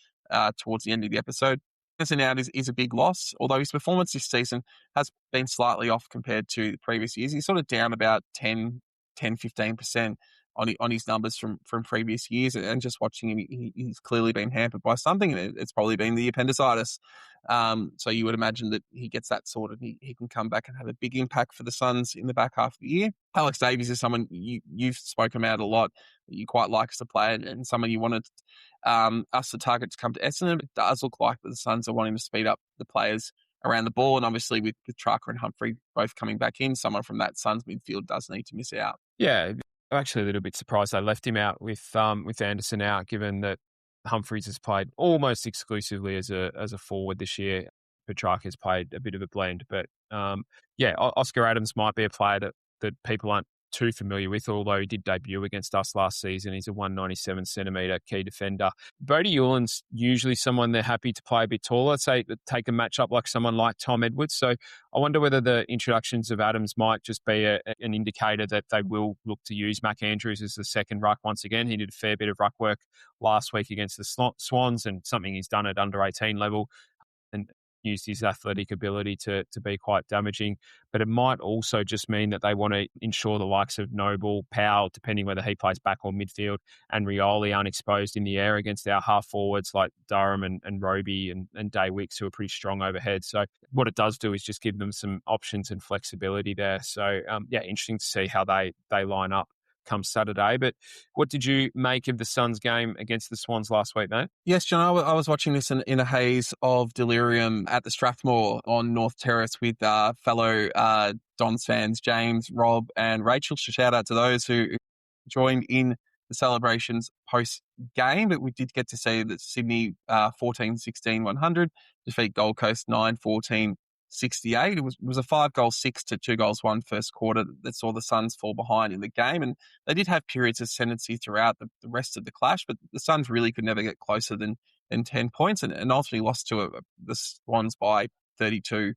towards the end of the episode. Anderson out is a big loss, although his performance this season has been slightly off compared to the previous years. He's sort of down about 10-15% on his numbers from previous years, and just watching him, he's clearly been hampered by something, and it's probably been the appendicitis. So you would imagine that he gets that sorted, he can come back and have a big impact for the Suns in the back half of the year. Alex Davies is someone you've spoken about a lot, that you quite like as a player, and someone you wanted us to target to come to Essendon. It does look like that the Suns are wanting to speed up the players around the ball, and obviously with Petracca and Humphrey both coming back in, someone from that Suns midfield does need to miss out. Yeah, I'm actually a little bit surprised they left him out with Anderson out, given that Humphreys has played almost exclusively as a forward this year. Petracca has played a bit of a blend, but Oscar Adams might be a player that people aren't too familiar with, although he did debut against us last season. He's a 197 centimetre key defender. Bodie Euland's usually someone they're happy to play a bit taller, say, take a matchup like someone like Tom Edwards. So I wonder whether the introductions of Adams might just be an indicator that they will look to use Mac Andrews as the second ruck once again. He did a fair bit of ruck work last week against the Swans, and something he's done at under 18 level. And used his athletic ability to be quite damaging. But it might also just mean that they want to ensure the likes of Noble, Powell, depending whether he plays back or midfield, and Rioli aren't exposed in the air against our half forwards like Durham and Roby and Day Wicks, who are pretty strong overhead. So what it does do is just give them some options and flexibility there. So interesting to see how they line up come Saturday. But what did you make of the Suns game against the Swans last week, mate? Yes, John, I was watching this in a haze of delirium at the Strathmore on North Terrace with fellow Dons fans, James, Rob and Rachel. Shout out to those who joined in the celebrations post-game. But we did get to see that Sydney 14-16-100 defeat Gold Coast 9-14-68. It was a 5-goal 6 to 2-goal 1 first quarter that saw the Suns fall behind in the game. And they did have periods of ascendancy throughout the rest of the clash, but the Suns really could never get closer than 10 points and ultimately lost to the Swans by 32.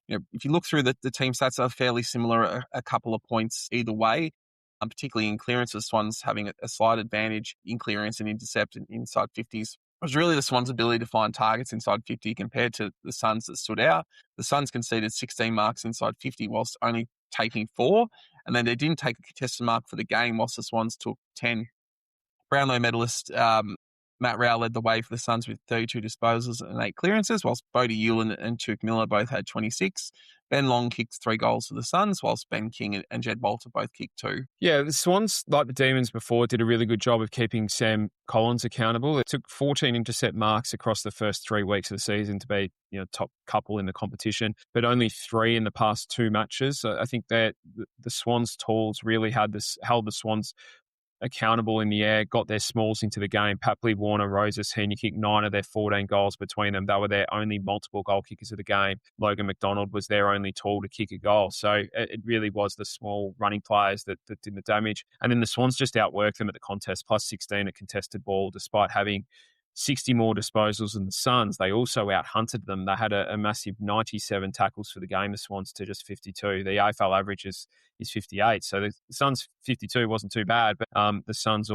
If you look through the team stats, are fairly similar, a couple of points either way. Particularly in clearance, the Swans having a slight advantage in clearance and intercept and inside 50s. It was really the Swans' ability to find targets inside 50 compared to the Suns that stood out. The Suns conceded 16 marks inside 50 whilst only taking 4, and then they didn't take a contested mark for the game whilst the Swans took 10. Brownlow medalist Matt Rowell led the way for the Suns with 32 disposals and 8 clearances, whilst Bodie Hewlin and Tuke Miller both had 26. Ben Long kicked 3 goals for the Suns, whilst Ben King and Jed Bolter both kicked 2. Yeah, the Swans, like the Demons before, did a really good job of keeping Sam Collins accountable. It took 14 intercept marks across the first 3 weeks of the season to be top couple in the competition, but only 3 in the past 2 matches. So I think that the Swans' tools really held the Swans accountable in the air, got their smalls into the game. Papley, Warner, Roses, Heaney kicked 9 of their 14 goals between them. They were their only multiple goal kickers of the game. Logan McDonald was their only tall to kick a goal. So it really was the small running players that did the damage. And then the Swans just outworked them at the contest, plus 16 at contested ball, despite having 60 more disposals than the Suns. They also out-hunted them. They had a massive 97 tackles for the game, the Swans, to just 52. The AFL average is 58. So the Suns 52 wasn't too bad, but the Swans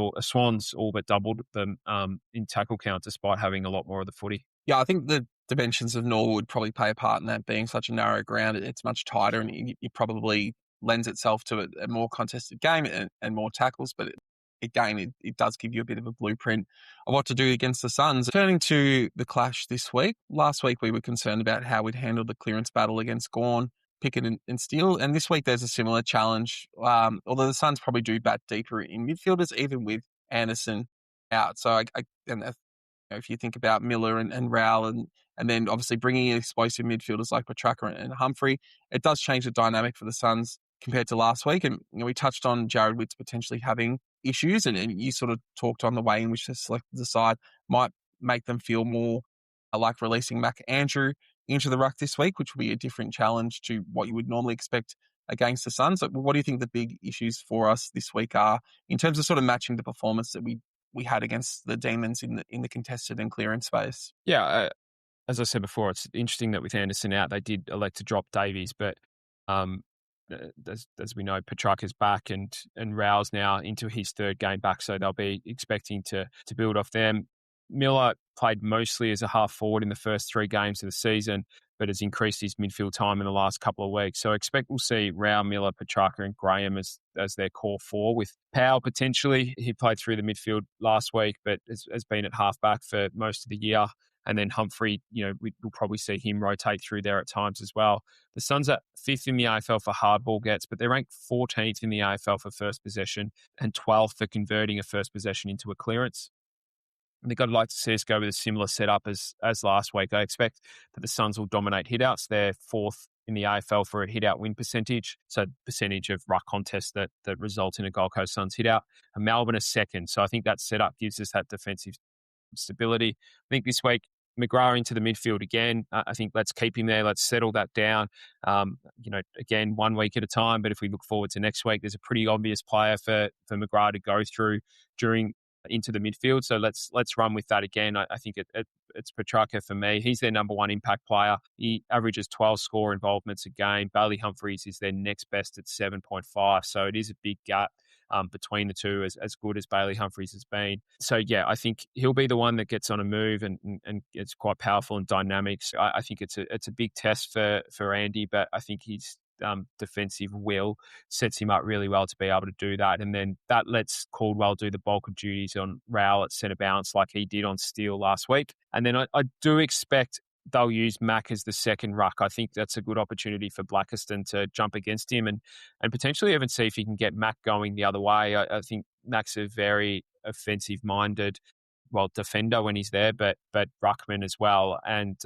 all but doubled them in tackle count despite having a lot more of the footy. Yeah, I think the dimensions of Norwood probably play a part in that, being such a narrow ground. It's much tighter and it probably lends itself to a more contested game and more tackles, but again, it does give you a bit of a blueprint of what to do against the Suns. Turning to the clash this week, last week we were concerned about how we'd handle the clearance battle against Gawn, Pickett and Steele, and this week there's a similar challenge, although the Suns probably do bat deeper in midfielders, even with Anderson out. So if you think about Miller and Rowell and then obviously bringing in explosive midfielders like Petracca and Humphrey, it does change the dynamic for the Suns compared to last week. And we touched on Jared Witts potentially having issues, and you sort of talked on the way in which the selected side might make them feel more like releasing Mac Andrew into the ruck this week, which will be a different challenge to what you would normally expect against the Suns. So what do you think the big issues for us this week are in terms of sort of matching the performance that we had against the Demons in the contested and clearance space? Yeah, as I said before, it's interesting that with Anderson out, they did elect to drop Davies, but as we know, Petracca's back and Rao's now into his 3rd game back, so they'll be expecting to build off them. Miller played mostly as a half forward in the first 3 games of the season, but has increased his midfield time in the last couple of weeks. So I expect we'll see Rao, Miller, Petracca and Graham as their core 4, with Powell potentially. He played through the midfield last week, but has been at half-back for most of the year. And then Humphrey, we'll probably see him rotate through there at times as well. The Suns are 5th in the AFL for hardball gets, but they're ranked 14th in the AFL for first possession and 12th for converting a first possession into a clearance. I think I'd like to see us go with a similar setup as last week. I expect that the Suns will dominate hitouts. They're 4th in the AFL for a hit-out win percentage, so percentage of ruck contests that result in a Gold Coast Suns hit-out. And Melbourne is 2nd, so I think that setup gives us that defensive stability. I think this week, McGrath into the midfield again. I think let's keep him there. Let's settle that down. Again, 1 week at a time. But if we look forward to next week, there's a pretty obvious player for McGrath to go through into the midfield. So let's run with that again. I think it's Petracca for me. He's their number 1 impact player. He averages 12 score involvements a game. Bailey Humphries is their next best at 7.5. So it is a big gap. between the two, as good as Bailey Humphries has been. So, yeah, I think he'll be the one that gets on a move and it's quite powerful and dynamic. So I think it's a big test for Andy, but I think he's defensive will sets him up really well to be able to do that. And then that lets Caldwell do the bulk of duties on Rowell at centre bounce like he did on Steele last week. And then I do expect they'll use Mack as the second ruck. I think that's a good opportunity for Blackiston to jump against him and potentially even see if he can get Mack going the other way. I think Mack's a very offensive-minded, defender when he's there, but ruckman as well. And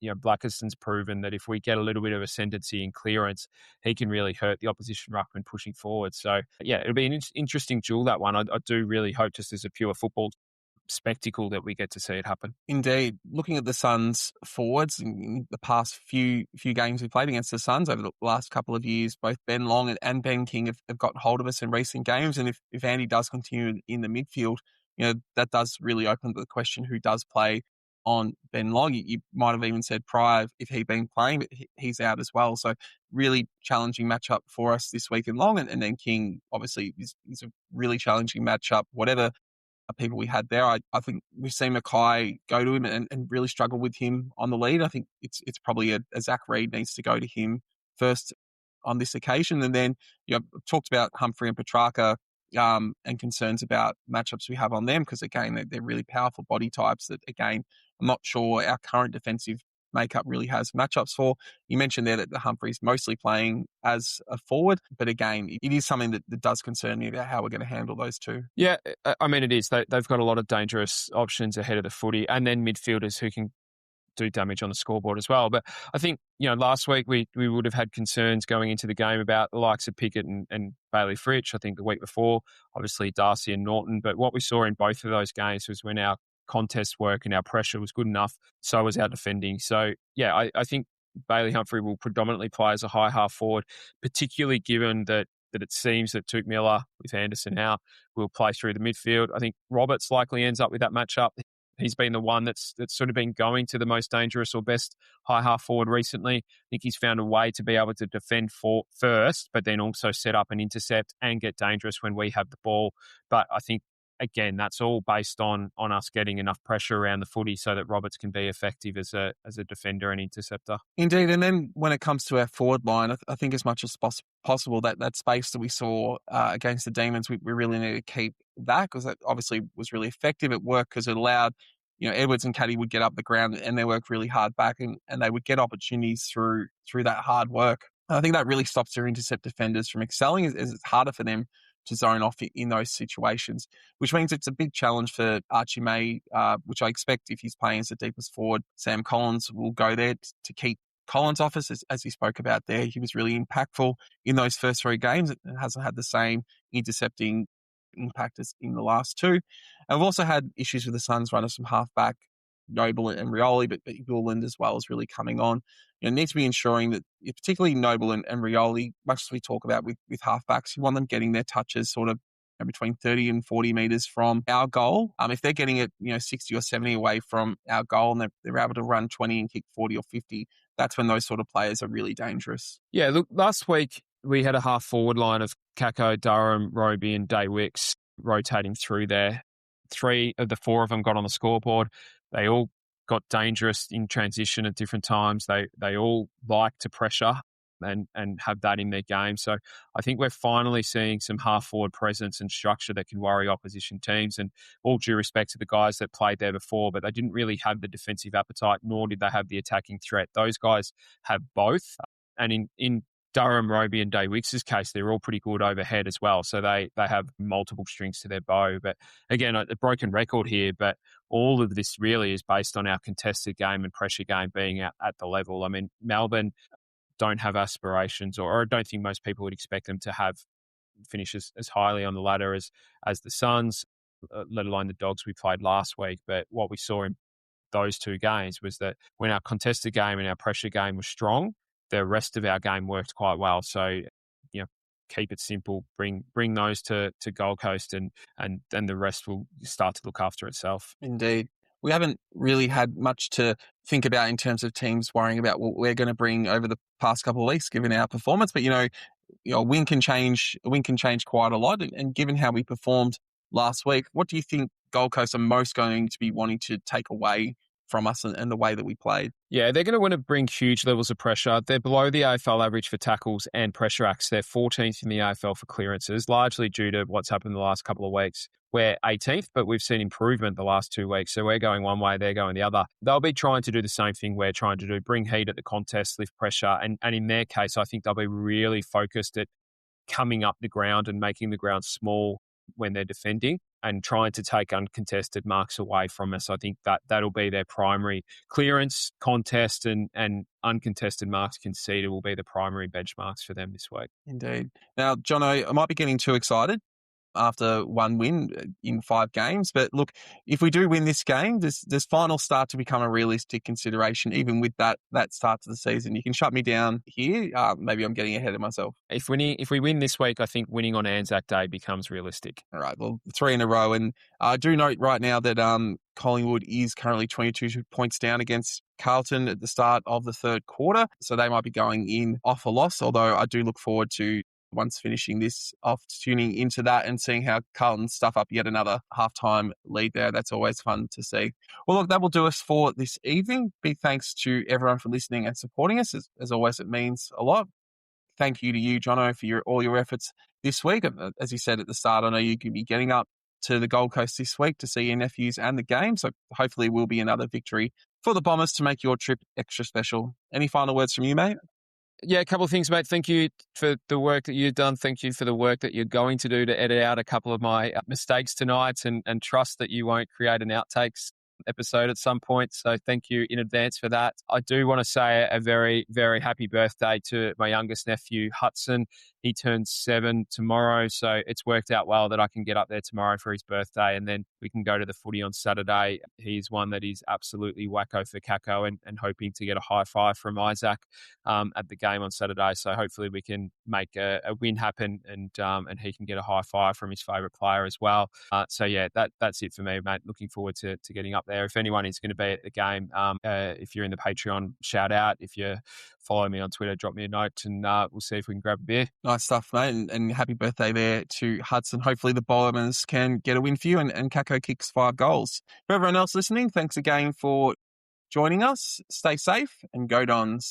Blackiston's proven that if we get a little bit of ascendancy in clearance, he can really hurt the opposition ruckman pushing forward. So, yeah, it'll be an interesting duel, that one. I do really hope, just as a pure football spectacle, that we get to see it happen. Indeed. Looking at the Suns forwards in the past few games we played against the Suns over the last couple of years, both Ben Long and Ben King have got hold of us in recent games. And if Andy does continue in the midfield, that does really open the question who does play on Ben Long. You might have even said prior if he'd been playing, but he's out as well. So really challenging matchup for us this week in Long. And then King, obviously, is a really challenging matchup. Whatever people we had there, I think we've seen Mackay go to him and really struggle with him on the lead. I think it's probably a Zach Reid needs to go to him first on this occasion. And then I've talked about Humphrey and Petracca and concerns about matchups we have on them because, again, they're really powerful body types that, again, I'm not sure our current defensive makeup really has matchups for. You mentioned there that the Humphrey's mostly playing as a forward, but again, it is something that does concern me about how we're going to handle those two. Yeah, I mean, it is. They've got a lot of dangerous options ahead of the footy, and then midfielders who can do damage on the scoreboard as well. But I think, last week we would have had concerns going into the game about the likes of Pickett and Bailey Fritsch. I think the week before, obviously Darcy and Norton. But what we saw in both of those games was when our contest work and our pressure was good enough, so was our defending. So, yeah, I think Bailey Humphrey will predominantly play as a high half forward, particularly given that it seems that Tuke Miller, with Anderson out, will play through the midfield. I think Roberts likely ends up with that matchup. He's been the one that's sort of been going to the most dangerous or best high half forward recently. I think he's found a way to be able to defend first, but then also set up and intercept and get dangerous when we have the ball. But I think, again, that's all based on us getting enough pressure around the footy so that Roberts can be effective as a defender and interceptor. Indeed. And then when it comes to our forward line, I think as much as possible that space that we saw against the Demons, we really need to keep that because that obviously was really effective at work because it allowed, Edwards and Caddy would get up the ground and they worked really hard back and they would get opportunities through that hard work. I think that really stops their intercept defenders from excelling as it's harder for them to zone off in those situations, which means it's a big challenge for Archie May, which I expect if he's playing as the deepest forward, Sam Collins will go there to keep Collins off us, as he spoke about there. He was really impactful in those first 3 games. It hasn't had the same intercepting impact as in the last 2. And we've also had issues with the Suns runners from halfback, Noble and Rioli, but Gouland as well is really coming on. Need to be ensuring that, particularly Noble and Rioli, much as we talk about with halfbacks, you want them getting their touches sort of between 30 and 40 metres from our goal. If they're getting it, 60 or 70 away from our goal and they're able to run 20 and kick 40 or 50, that's when those sort of players are really dangerous. Yeah, look, last week we had a half forward line of Kako, Durham, Roby and Day Wicks rotating through there. 3 of the 4 of them got on the scoreboard. They all got dangerous in transition at different times. They all like to pressure and have that in their game. So I think we're finally seeing some half-forward presence and structure that can worry opposition teams. And all due respect to the guys that played there before, but they didn't really have the defensive appetite, nor did they have the attacking threat. Those guys have both. And in Durham, Roby and Day Wicks' case, they're all pretty good overhead as well. So they have multiple strings to their bow. But again, a broken record here, but all of this really is based on our contested game and pressure game being at the level. I mean, Melbourne don't have aspirations, or I don't think most people would expect them to have finishes as highly on the ladder as the Suns, let alone the Dogs we played last week. But what we saw in those 2 games was that when our contested game and our pressure game was strong, the rest of our game worked quite well. So, keep it simple, bring those to Gold Coast and then the rest will start to look after itself. Indeed. We haven't really had much to think about in terms of teams worrying about what we're going to bring over the past couple of weeks, given our performance. But, A win can change quite a lot. And given how we performed last week, what do you think Gold Coast are most going to be wanting to take away from us and the way that we played? Yeah, they're going to want to bring huge levels of pressure. They're below the AFL average for tackles and pressure acts. They're 14th in the AFL for clearances, largely due to what's happened the last couple of weeks. We're 18th, but we've seen improvement the last 2 weeks. So we're going one way, they're going the other. They'll be trying to do the same thing we're trying to do, bring heat at the contest, lift pressure. And in their case, I think they'll be really focused at coming up the ground and making the ground small when they're defending and trying to take uncontested marks away from us. I think that'll be their primary clearance, contest, and uncontested marks conceded will be the primary benchmarks for them this week. Indeed. Now, Jono, I might be getting too excited after one win in 5 games. But look, if we do win this game, does finals start to become a realistic consideration, even with that start to the season? You can shut me down here. Maybe I'm getting ahead of myself. If we win this week, I think winning on Anzac Day becomes realistic. All right, well, 3 in a row. And I do note right now that Collingwood is currently 22 points down against Carlton at the start of the third quarter. So they might be going in off a loss, although I do look forward to, once finishing this off, tuning into that and seeing how Carlton stuff up yet another halftime lead there. That's always fun to see. Well, look, that will do us for this evening. Big thanks to everyone for listening and supporting us. As always, it means a lot. Thank you to you, Jono, for all your efforts this week. As you said at the start, I know you could be getting up to the Gold Coast this week to see your nephews and the game. So hopefully it will be another victory for the Bombers to make your trip extra special. Any final words from you, mate? Yeah, a couple of things, mate. Thank you for the work that you've done. Thank you for the work that you're going to do to edit out a couple of my mistakes tonight, and trust that you won't create an outtakes episode at some point. So thank you in advance for that. I do want to say a very, very happy birthday to my youngest nephew, Hudson. He turns 7 tomorrow, so it's worked out well that I can get up there tomorrow for his birthday, and then we can go to the footy on Saturday. He's one that is absolutely wacko for Kako, and hoping to get a high five from Isaac at the game on Saturday. So hopefully we can make a win happen, and he can get a high five from his favourite player as well. So yeah, that's it for me, mate. Looking forward to getting up there. If anyone is going to be at the game, if you're in the Patreon, shout out. If you follow me on Twitter, drop me a note, and we'll see if we can grab a beer. Nice stuff, mate, and happy birthday there to Hudson. Hopefully the Bombers can get a win for you, and Kako kicks 5 goals. For everyone else listening, thanks again for joining us. Stay safe and go Dons.